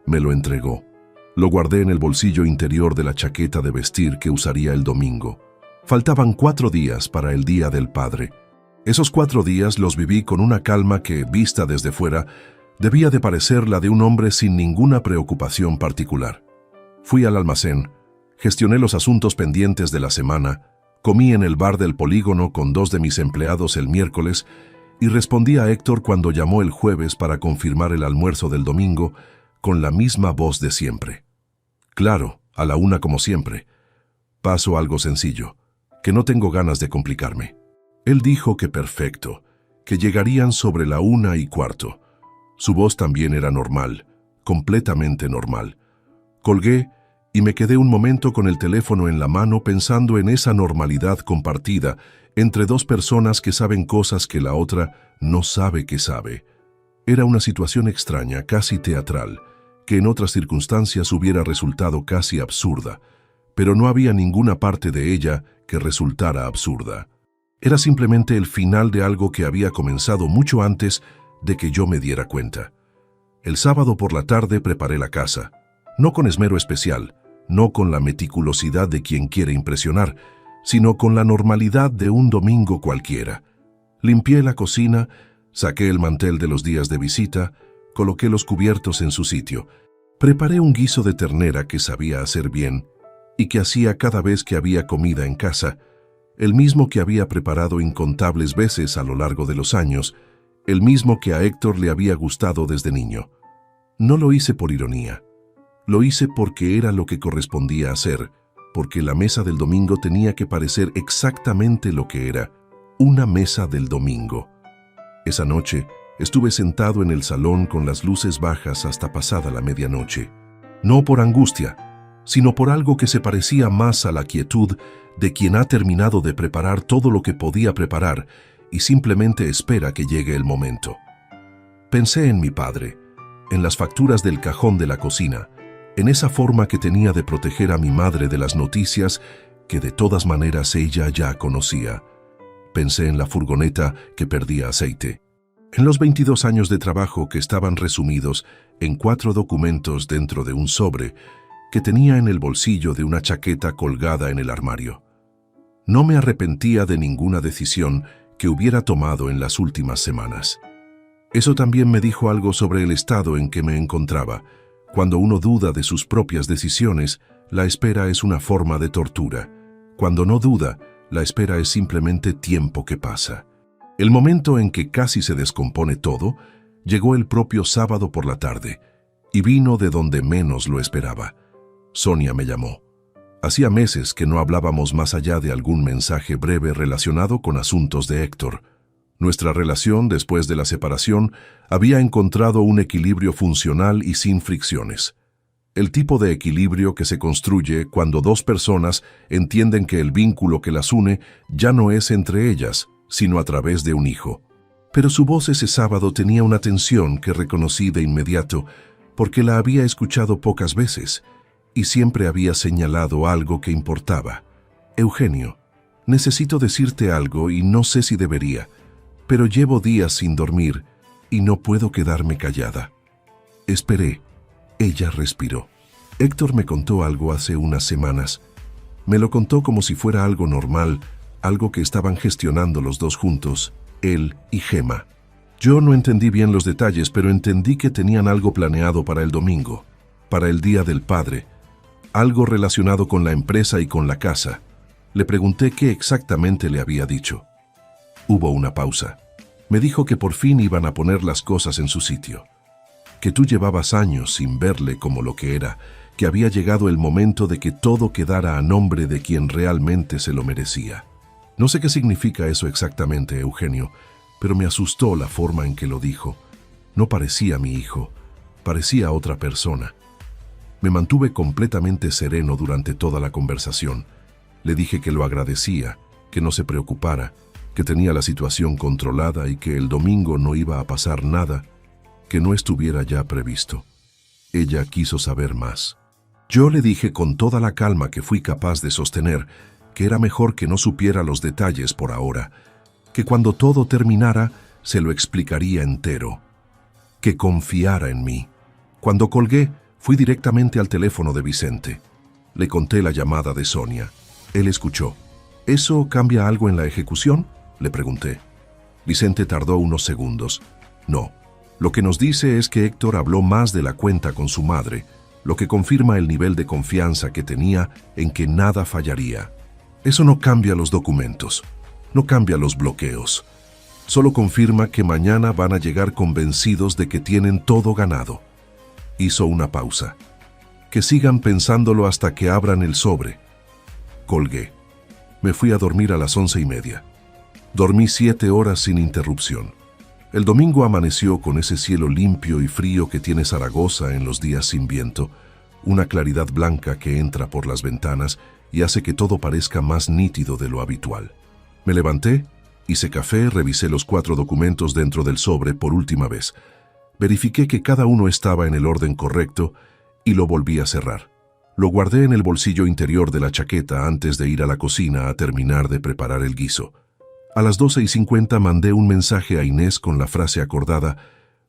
Me lo entregó. Lo guardé en el bolsillo interior de la chaqueta de vestir que usaría el domingo. Faltaban 4 días para el Día del Padre. Esos 4 días los viví con una calma que, vista desde fuera, Debía de parecer la de un hombre sin ninguna preocupación particular. Fui al almacén, gestioné los asuntos pendientes de la semana, comí en el bar del polígono con 2 de mis empleados el miércoles y respondí a Héctor cuando llamó el jueves para confirmar el almuerzo del domingo con la misma voz de siempre. Claro, a la 1 como siempre. Paso algo sencillo, que no tengo ganas de complicarme. Él dijo que perfecto, que llegarían sobre la 1:15. Su voz también era normal, completamente normal. Colgué y me quedé un momento con el teléfono en la mano pensando en esa normalidad compartida entre 2 personas que saben cosas que la otra no sabe que sabe. Era una situación extraña, casi teatral, que en otras circunstancias hubiera resultado casi absurda, pero no había ninguna parte de ella que resultara absurda. Era simplemente el final de algo que había comenzado mucho antes de que yo me diera cuenta. El sábado por la tarde preparé la casa, no con esmero especial, no con la meticulosidad de quien quiere impresionar, sino con la normalidad de un domingo cualquiera. Limpié la cocina, saqué el mantel de los días de visita, coloqué los cubiertos en su sitio, preparé un guiso de ternera que sabía hacer bien y que hacía cada vez que había comida en casa, el mismo que había preparado incontables veces a lo largo de los años, el mismo que a Héctor le había gustado desde niño. No lo hice por ironía. Lo hice porque era lo que correspondía hacer, porque la mesa del domingo tenía que parecer exactamente lo que era, una mesa del domingo. Esa noche estuve sentado en el salón con las luces bajas hasta pasada la medianoche. No por angustia, sino por algo que se parecía más a la quietud de quien ha terminado de preparar todo lo que podía preparar y simplemente espera que llegue el momento. Pensé en mi padre, en las facturas del cajón de la cocina, en esa forma que tenía de proteger a mi madre de las noticias que de todas maneras ella ya conocía. Pensé en la furgoneta que perdía aceite, en los 22 años de trabajo que estaban resumidos en 4 documentos dentro de un sobre que tenía en el bolsillo de una chaqueta colgada en el armario. No me arrepentía de ninguna decisión que hubiera tomado en las últimas semanas. Eso también me dijo algo sobre el estado en que me encontraba. Cuando uno duda de sus propias decisiones, la espera es una forma de tortura. Cuando no duda, la espera es simplemente tiempo que pasa. El momento en que casi se descompone todo, llegó el propio sábado por la tarde, y vino de donde menos lo esperaba. Sonia me llamó. Hacía meses que no hablábamos más allá de algún mensaje breve relacionado con asuntos de Héctor. Nuestra relación, después de la separación, había encontrado un equilibrio funcional y sin fricciones. El tipo de equilibrio que se construye cuando 2 personas entienden que el vínculo que las une ya no es entre ellas, sino a través de un hijo. Pero su voz ese sábado tenía una tensión que reconocí de inmediato porque la había escuchado pocas veces y siempre había señalado algo que importaba. Eugenio, necesito decirte algo y no sé si debería, pero llevo días sin dormir y no puedo quedarme callada. Esperé. Ella respiró. Héctor me contó algo hace unas semanas. Me lo contó como si fuera algo normal, algo que estaban gestionando los 2 juntos, él y Gema. Yo no entendí bien los detalles, pero entendí que tenían algo planeado para el domingo, para el Día del Padre, algo relacionado con la empresa y con la casa. Le pregunté qué exactamente le había dicho. Hubo una pausa. Me dijo que por fin iban a poner las cosas en su sitio, que tú llevabas años sin verle como lo que era, que había llegado el momento de que todo quedara a nombre de quien realmente se lo merecía. No sé qué significa eso exactamente, Eugenio, pero me asustó la forma en que lo dijo. No parecía mi hijo, parecía otra persona. Me mantuve completamente sereno durante toda la conversación. Le dije que lo agradecía, que no se preocupara, que tenía la situación controlada y que el domingo no iba a pasar nada que no estuviera ya previsto. Ella quiso saber más. Yo le dije con toda la calma que fui capaz de sostener que era mejor que no supiera los detalles por ahora, que cuando todo terminara se lo explicaría entero, que confiara en mí. Cuando colgué, fui directamente al teléfono de Vicente. Le conté la llamada de Sonia. Él escuchó. ¿Eso cambia algo en la ejecución?, le pregunté. Vicente tardó unos segundos. No, Lo que nos dice es que Héctor habló más de la cuenta con su madre, lo que confirma el nivel de confianza que tenía en que nada fallaría. Eso no cambia los documentos, no cambia los bloqueos. Solo confirma que mañana van a llegar convencidos de que tienen todo ganado. Hizo una pausa. Que sigan pensándolo hasta que abran el sobre. Colgué. Me fui a dormir a las 11:30. Dormí 7 horas sin interrupción. El domingo amaneció con ese cielo limpio y frío que tiene Zaragoza en los días sin viento, una claridad blanca que entra por las ventanas y hace que todo parezca más nítido de lo habitual. Me levanté, hice café, revisé los 4 documentos dentro del sobre por última vez. Verifiqué que cada uno estaba en el orden correcto y lo volví a cerrar. Lo guardé en el bolsillo interior de la chaqueta antes de ir a la cocina a terminar de preparar el guiso. A las 12:50 mandé un mensaje a Inés con la frase acordada: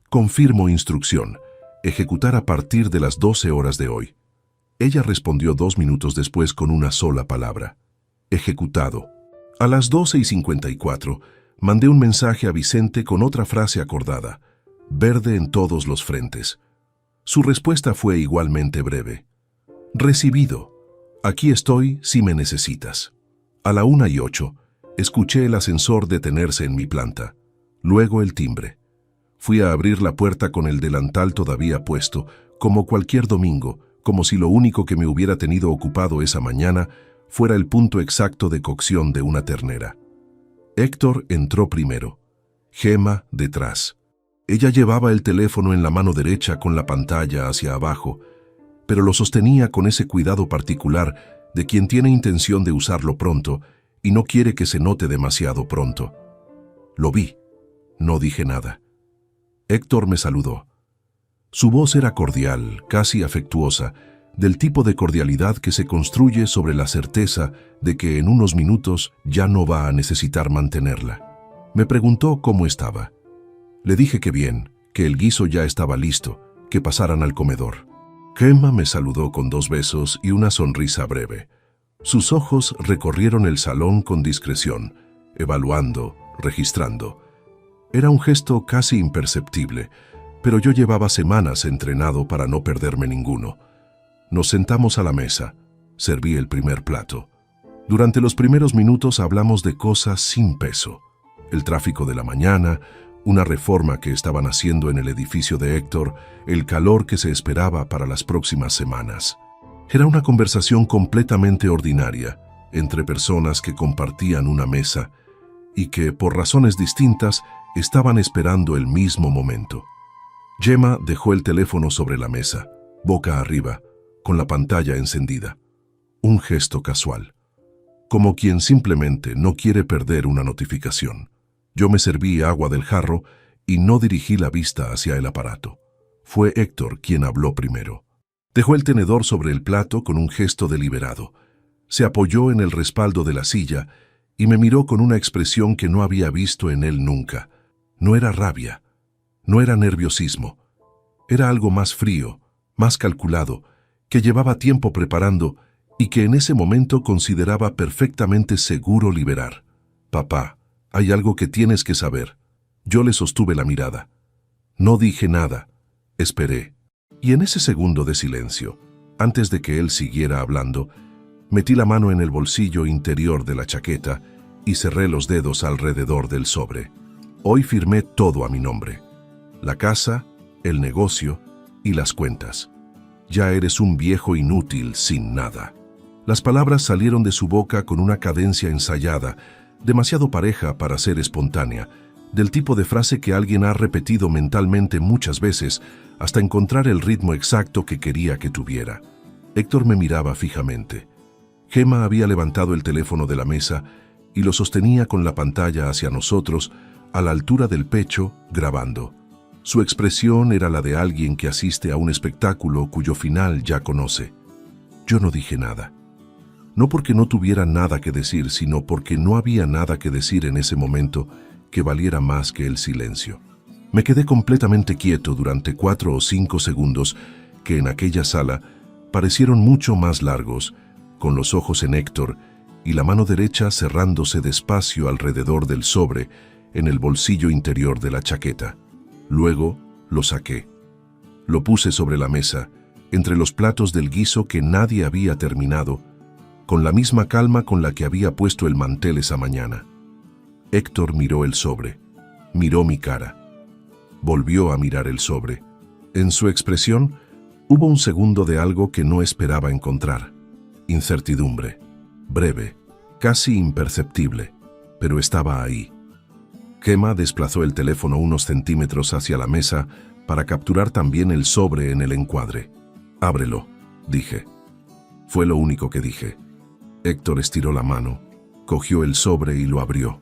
confirmo instrucción, ejecutar a partir de las 12 horas de hoy. Ella respondió 2 minutos después con una sola palabra: ejecutado. A las 12:54 mandé un mensaje a Vicente con otra frase acordada: verde en todos los frentes. Su respuesta fue igualmente breve: recibido. Aquí estoy si me necesitas. A la 1:08 escuché el ascensor detenerse en mi planta, luego el timbre. Fui a abrir la puerta con el delantal todavía puesto, como cualquier domingo, como si lo único que me hubiera tenido ocupado esa mañana fuera el punto exacto de cocción de una ternera. Héctor entró primero, Gema detrás. Ella llevaba el teléfono en la mano derecha con la pantalla hacia abajo, pero lo sostenía con ese cuidado particular de quien tiene intención de usarlo pronto y no quiere que se note demasiado pronto. Lo vi. No dije nada. Héctor me saludó. Su voz era cordial, casi afectuosa, del tipo de cordialidad que se construye sobre la certeza de que en unos minutos ya no va a necesitar mantenerla. Me preguntó cómo estaba. Le dije que bien, que el guiso ya estaba listo, que pasaran al comedor. Gema me saludó con 2 besos y una sonrisa breve. Sus ojos recorrieron el salón con discreción, evaluando, registrando. Era un gesto casi imperceptible, pero yo llevaba semanas entrenado para no perderme ninguno. Nos sentamos a la mesa. Serví el primer plato. Durante los primeros minutos hablamos de cosas sin peso. El tráfico de la mañana, una reforma que estaban haciendo en el edificio de Héctor, el calor que se esperaba para las próximas semanas. Era una conversación completamente ordinaria entre personas que compartían una mesa y que, por razones distintas, estaban esperando el mismo momento. Gemma dejó el teléfono sobre la mesa, boca arriba, con la pantalla encendida. Un gesto casual, como quien simplemente no quiere perder una notificación. Yo me serví agua del jarro y no dirigí la vista hacia el aparato. Fue Héctor quien habló primero. Dejó el tenedor sobre el plato con un gesto deliberado. Se apoyó en el respaldo de la silla y me miró con una expresión que no había visto en él nunca. No era rabia, no era nerviosismo. Era algo más frío, más calculado, que llevaba tiempo preparando y que en ese momento consideraba perfectamente seguro liberar. Papá, hay algo que tienes que saber. Yo le sostuve la mirada. No dije nada. Esperé. Y en ese segundo de silencio, antes de que él siguiera hablando, metí la mano en el bolsillo interior de la chaqueta y cerré los dedos alrededor del sobre. Hoy firmé todo a mi nombre. La casa, el negocio y las cuentas. Ya eres un viejo inútil sin nada. Las palabras salieron de su boca con una cadencia ensayada, demasiado pareja para ser espontánea, del tipo de frase que alguien ha repetido mentalmente muchas veces hasta encontrar el ritmo exacto que quería que tuviera. Héctor me miraba fijamente. Gema había levantado el teléfono de la mesa y lo sostenía con la pantalla hacia nosotros, a la altura del pecho, grabando. Su expresión era la de alguien que asiste a un espectáculo cuyo final ya conoce. Yo no dije nada. No porque no tuviera nada que decir, sino porque no había nada que decir en ese momento que valiera más que el silencio. Me quedé completamente quieto durante 4 o 5 segundos que en aquella sala parecieron mucho más largos, con los ojos en Héctor y la mano derecha cerrándose despacio alrededor del sobre en el bolsillo interior de la chaqueta. Luego, Lo saqué. Lo puse sobre la mesa, entre los platos del guiso que nadie había terminado, con la misma calma con la que había puesto el mantel esa mañana. Héctor miró el sobre, miró mi cara. Volvió a mirar el sobre. En su expresión hubo un segundo de algo que no esperaba encontrar. Incertidumbre, breve, casi imperceptible, pero estaba ahí. Gemma desplazó el teléfono unos centímetros hacia la mesa para capturar también el sobre en el encuadre. «Ábrelo», dije. Fue lo único que dije. Héctor estiró la mano, cogió el sobre y lo abrió.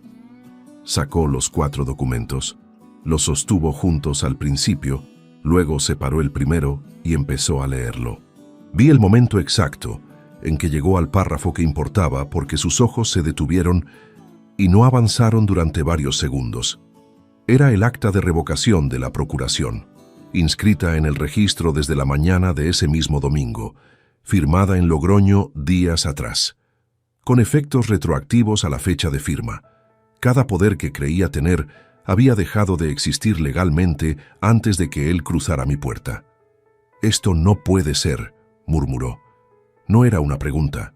Sacó los 4 documentos, los sostuvo juntos al principio, luego separó el primero y empezó a leerlo. Vi el momento exacto en que llegó al párrafo que importaba porque sus ojos se detuvieron y no avanzaron durante varios segundos. Era el acta de revocación de la procuración, inscrita en el registro desde la mañana de ese mismo domingo, firmada en Logroño días atrás, con efectos retroactivos a la fecha de firma. Cada poder que creía tener había dejado de existir legalmente antes de que él cruzara mi puerta. «Esto no puede ser», murmuró. No era una pregunta.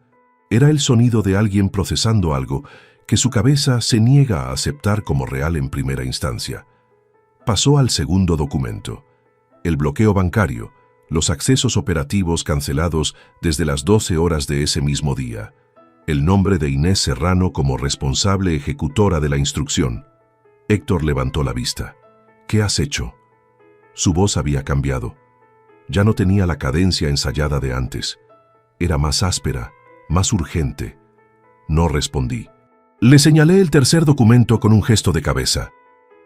Era el sonido de alguien procesando algo que su cabeza se niega a aceptar como real en primera instancia. Pasó al segundo documento. El bloqueo bancario, los accesos operativos cancelados desde las 12 horas de ese mismo día. El nombre de Inés Serrano como responsable ejecutora de la instrucción. Héctor levantó la vista. «¿Qué has hecho?» Su voz había cambiado. Ya no tenía la cadencia ensayada de antes. Era más áspera, más urgente. No respondí. Le señalé el tercer documento con un gesto de cabeza.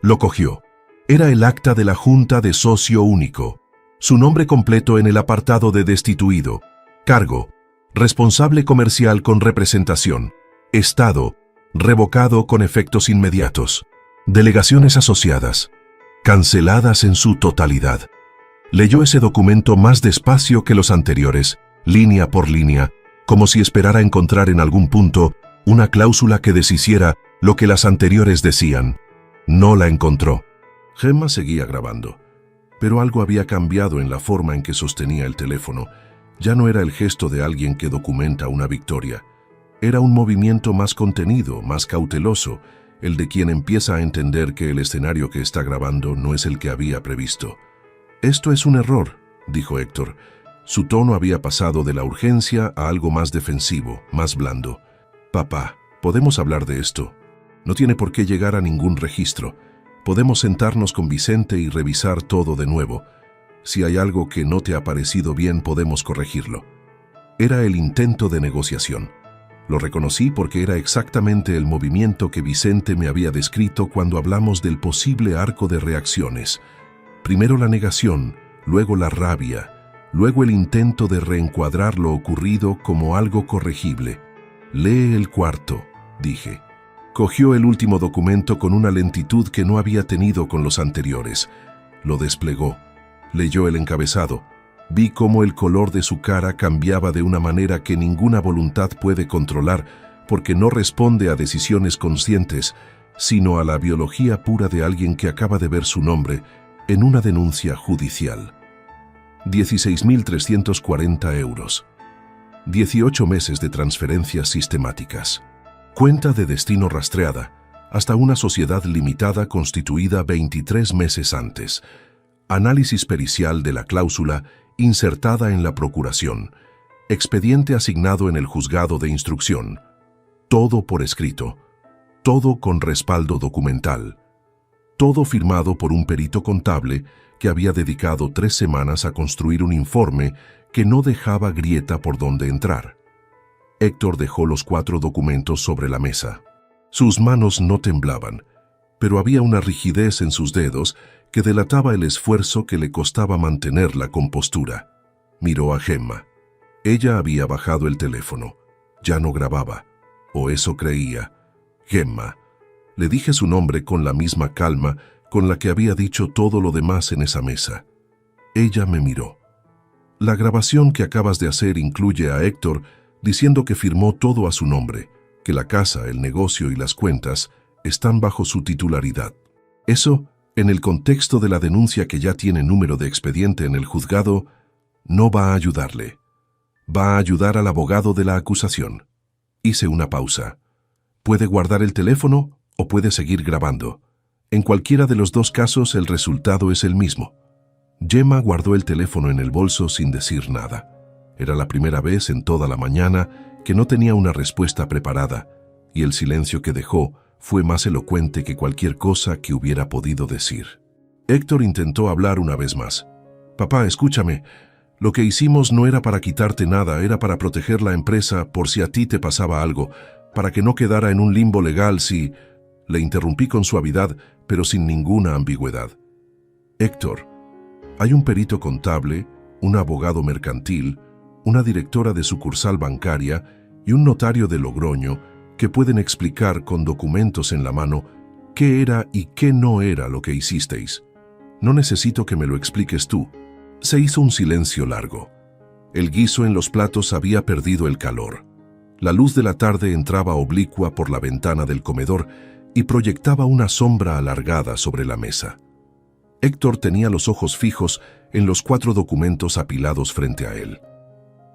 Lo cogió. Era el acta de la Junta de Socio Único. Su nombre completo en el apartado de destituido. Cargo: responsable comercial con representación. Estado: revocado con efectos inmediatos. Delegaciones asociadas: canceladas en su totalidad. Leyó ese documento más despacio que los anteriores, línea por línea, como si esperara encontrar en algún punto una cláusula que deshiciera lo que las anteriores decían. No la encontró. Gemma seguía grabando, pero algo había cambiado en la forma en que sostenía el teléfono. Ya no era el gesto de alguien que documenta una victoria. Era un movimiento más contenido, más cauteloso, el de quien empieza a entender que el escenario que está grabando no es el que había previsto. «Esto es un error», dijo Héctor. Su tono había pasado de la urgencia a algo más defensivo, más blando. «Papá, podemos hablar de esto. No tiene por qué llegar a ningún registro. Podemos sentarnos con Vicente y revisar todo de nuevo. Si hay algo que no te ha parecido bien, podemos corregirlo». Era el intento de negociación. Lo reconocí porque era exactamente el movimiento que Vicente me había descrito cuando hablamos del posible arco de reacciones. Primero la negación, luego la rabia, luego el intento de reencuadrar lo ocurrido como algo corregible. «Lee el cuarto», dije. Cogió el último documento con una lentitud que no había tenido con los anteriores. Lo desplegó. Leyó el encabezado. Vi cómo el color de su cara cambiaba de una manera que ninguna voluntad puede controlar porque no responde a decisiones conscientes, sino a la biología pura de alguien que acaba de ver su nombre en una denuncia judicial. 16.340 euros. 18 meses de transferencias sistemáticas. Cuenta de destino rastreada, hasta una sociedad limitada constituida 23 meses antes. Análisis pericial de la cláusula insertada en la procuración. Expediente asignado en el juzgado de instrucción. Todo por escrito. Todo con respaldo documental. Todo firmado por un perito contable que había dedicado 3 semanas a construir un informe que no dejaba grieta por donde entrar. Héctor dejó los 4 documentos sobre la mesa. Sus manos no temblaban, pero había una rigidez en sus dedos que delataba el esfuerzo que le costaba mantener la compostura. Miró a Gemma. Ella había bajado el teléfono. Ya no grababa, o eso creía. «Gemma». Le dije su nombre con la misma calma con la que había dicho todo lo demás en esa mesa. Ella me miró. «La grabación que acabas de hacer incluye a Héctor diciendo que firmó todo a su nombre, que la casa, el negocio y las cuentas están bajo su titularidad. Eso En el contexto de la denuncia que ya tiene número de expediente en el juzgado, no va a ayudarle. Va a ayudar al abogado de la acusación. Hice una pausa. Puede guardar el teléfono o puede seguir grabando. En cualquiera de los dos casos el resultado es el mismo. Gemma guardó el teléfono en el bolso sin decir nada. Era la primera vez en toda la mañana que no tenía una respuesta preparada, y el silencio que dejó fue más elocuente que cualquier cosa que hubiera podido decir. Héctor intentó hablar una vez más. «Papá, escúchame. Lo que hicimos no era para quitarte nada, era para proteger la empresa por si a ti te pasaba algo, para que no quedara en un limbo legal si...» Le interrumpí con suavidad, pero sin ninguna ambigüedad. «Héctor, hay un perito contable, un abogado mercantil, una directora de sucursal bancaria y un notario de Logroño que pueden explicar con documentos en la mano qué era y qué no era lo que hicisteis. No necesito que me lo expliques tú». Se hizo un silencio largo. El guiso en los platos había perdido el calor. La luz de la tarde entraba oblicua por la ventana del comedor y proyectaba una sombra alargada sobre la mesa. Héctor tenía los ojos fijos en los 4 documentos apilados frente a él.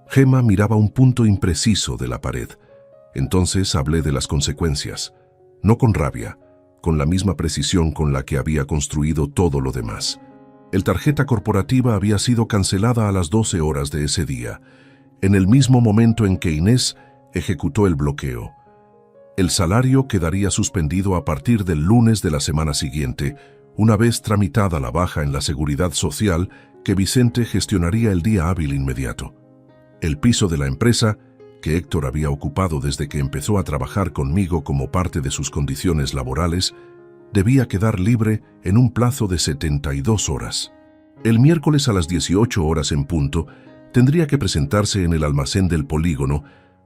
Gemma miraba un punto impreciso de la pared. Entonces hablé de las consecuencias, no con rabia, con la misma precisión con la que había construido todo lo demás. El tarjeta corporativa había sido cancelada a las 12 horas de ese día, en el mismo momento en que Inés ejecutó el bloqueo. El salario quedaría suspendido a partir del lunes de la semana siguiente, una vez tramitada la baja en la seguridad social que Vicente gestionaría el día hábil inmediato. El piso de la empresa, que Héctor había ocupado desde que empezó a trabajar conmigo como parte de sus condiciones laborales, debía quedar libre en un plazo de 72 horas. El miércoles a las 18 horas en punto, tendría que presentarse en el almacén del polígono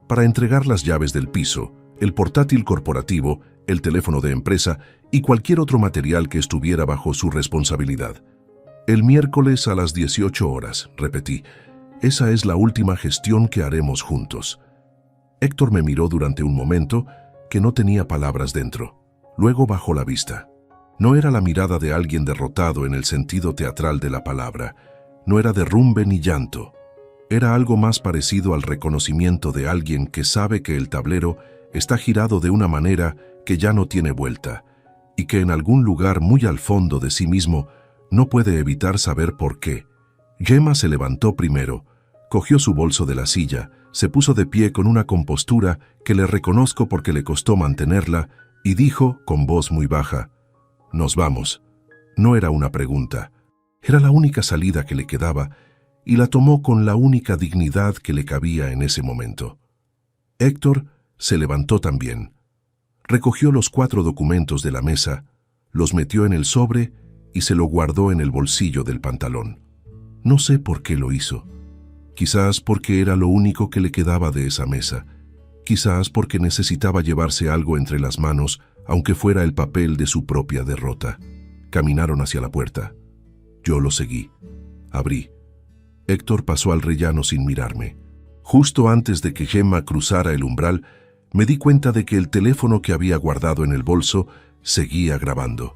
para entregar las llaves del piso, el portátil corporativo, el teléfono de empresa y cualquier otro material que estuviera bajo su responsabilidad. El miércoles a las 18 horas, repetí. Esa es la última gestión que haremos juntos. Héctor me miró durante un momento que no tenía palabras dentro. Luego bajó la vista. No era la mirada de alguien derrotado en el sentido teatral de la palabra. No era derrumbe ni llanto. Era algo más parecido al reconocimiento de alguien que sabe que el tablero está girado de una manera que ya no tiene vuelta, y que en algún lugar muy al fondo de sí mismo no puede evitar saber por qué. Gemma se levantó primero, cogió su bolso de la silla, se puso de pie con una compostura que le reconozco porque le costó mantenerla, y dijo con voz muy baja: «Nos vamos». No era una pregunta. Era la única salida que le quedaba, y la tomó con la única dignidad que le cabía en ese momento. Héctor se levantó también. Recogió los 4 documentos de la mesa, los metió en el sobre y se lo guardó en el bolsillo del pantalón. No sé por qué lo hizo. Quizás porque era lo único que le quedaba de esa mesa. Quizás porque necesitaba llevarse algo entre las manos, aunque fuera el papel de su propia derrota. Caminaron hacia la puerta. Yo lo seguí. Abrí. Héctor pasó al rellano sin mirarme. Justo antes de que Gemma cruzara el umbral, me di cuenta de que el teléfono que había guardado en el bolso seguía grabando.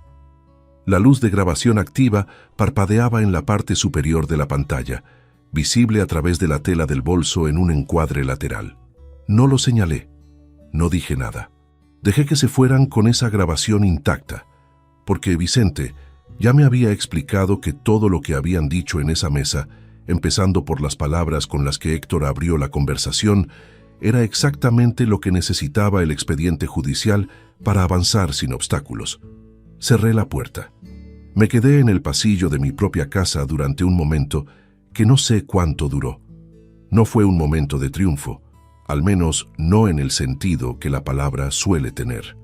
La luz de grabación activa parpadeaba en la parte superior de la pantalla, visible a través de la tela del bolso en un encuadre lateral. No lo señalé. No dije nada. Dejé que se fueran con esa grabación intacta, porque Vicente ya me había explicado que todo lo que habían dicho en esa mesa, empezando por las palabras con las que Héctor abrió la conversación, era exactamente lo que necesitaba el expediente judicial para avanzar sin obstáculos. Cerré la puerta. Me quedé en el pasillo de mi propia casa durante un momento que no sé cuánto duró. No fue un momento de triunfo, al menos no en el sentido que la palabra suele tener.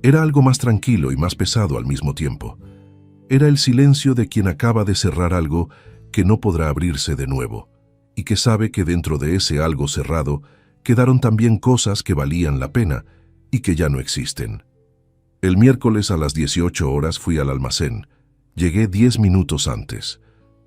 Era algo más tranquilo y más pesado al mismo tiempo. Era el silencio de quien acaba de cerrar algo que no podrá abrirse de nuevo, y que sabe que dentro de ese algo cerrado quedaron también cosas que valían la pena y que ya no existen. El miércoles a las 18 horas fui al almacén. Llegué 10 minutos antes.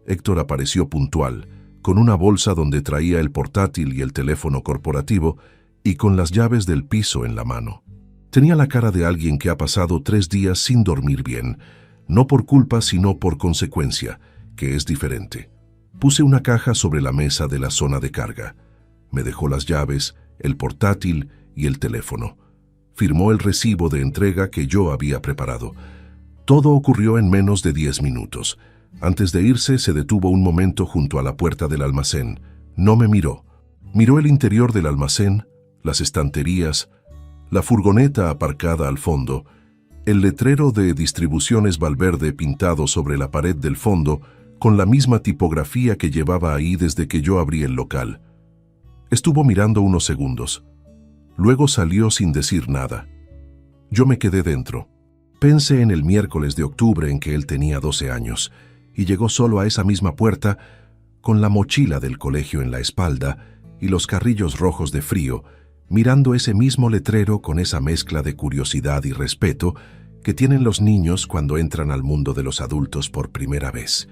Héctor apareció puntual, con una bolsa donde traía el portátil y el teléfono corporativo y con las llaves del piso en la mano. Tenía la cara de alguien que ha pasado 3 días sin dormir bien, No por culpa, sino por consecuencia, que es diferente. Puse una caja sobre la mesa de la zona de carga. Me dejó las llaves, el portátil y el teléfono. Firmó el recibo de entrega que yo había preparado. Todo ocurrió en menos de 10 minutos. Antes de irse, se detuvo un momento junto a la puerta del almacén. No me miró. Miró el interior del almacén, las estanterías, la furgoneta aparcada al fondo, el letrero de Distribuciones Valverde pintado sobre la pared del fondo con la misma tipografía que llevaba ahí desde que yo abrí el local. Estuvo mirando unos segundos. Luego salió sin decir nada. Yo me quedé dentro. Pensé en el miércoles de octubre en que él tenía 12 años y llegó solo a esa misma puerta con la mochila del colegio en la espalda y los carrillos rojos de frío, mirando ese mismo letrero con esa mezcla de curiosidad y respeto que tienen los niños cuando entran al mundo de los adultos por primera vez.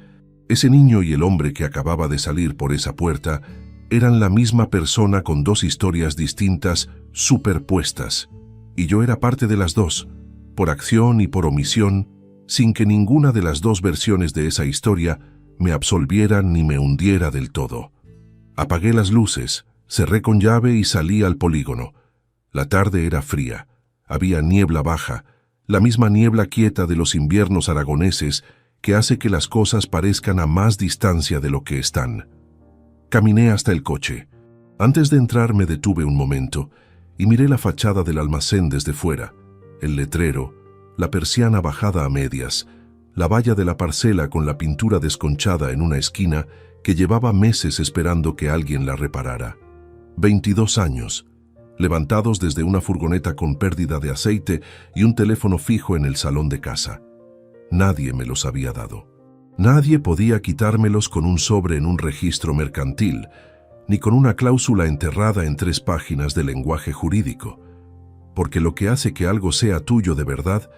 Ese niño y el hombre que acababa de salir por esa puerta eran la misma persona con dos historias distintas superpuestas, y yo era parte de las dos, por acción y por omisión, sin que ninguna de las dos versiones de esa historia me absolviera ni me hundiera del todo. Apagué las luces, cerré con llave y salí al polígono. La tarde era fría, había niebla baja, la misma niebla quieta de los inviernos aragoneses que hace que las cosas parezcan a más distancia de lo que están. Caminé hasta el coche. Antes de entrar me detuve un momento y miré la fachada del almacén desde fuera, el letrero, la persiana bajada a medias, la valla de la parcela con la pintura desconchada en una esquina que llevaba meses esperando que alguien la reparara. 22 años, levantados desde una furgoneta con pérdida de aceite y un teléfono fijo en el salón de casa. Nadie me los había dado. Nadie podía quitármelos con un sobre en un registro mercantil, ni con una cláusula enterrada en 3 páginas de lenguaje jurídico, porque lo que hace que algo sea tuyo de verdad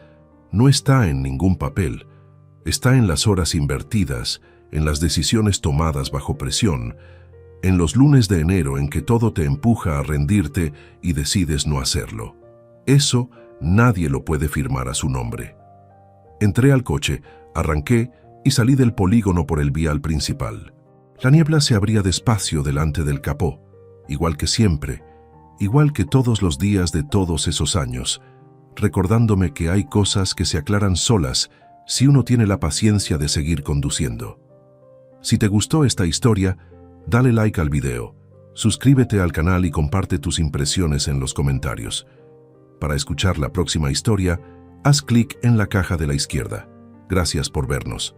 no está en ningún papel, está en las horas invertidas, en las decisiones tomadas bajo presión, en los lunes de enero en que todo te empuja a rendirte y decides no hacerlo. Eso nadie lo puede firmar a su nombre. Entré al coche, arranqué y salí del polígono por el vial principal. La niebla se abría despacio delante del capó, igual que siempre, igual que todos los días de todos esos años, recordándome que hay cosas que se aclaran solas si uno tiene la paciencia de seguir conduciendo. Si te gustó esta historia, dale like al video, suscríbete al canal y comparte tus impresiones en los comentarios. Para escuchar la próxima historia, haz clic en la caja de la izquierda. Gracias por vernos.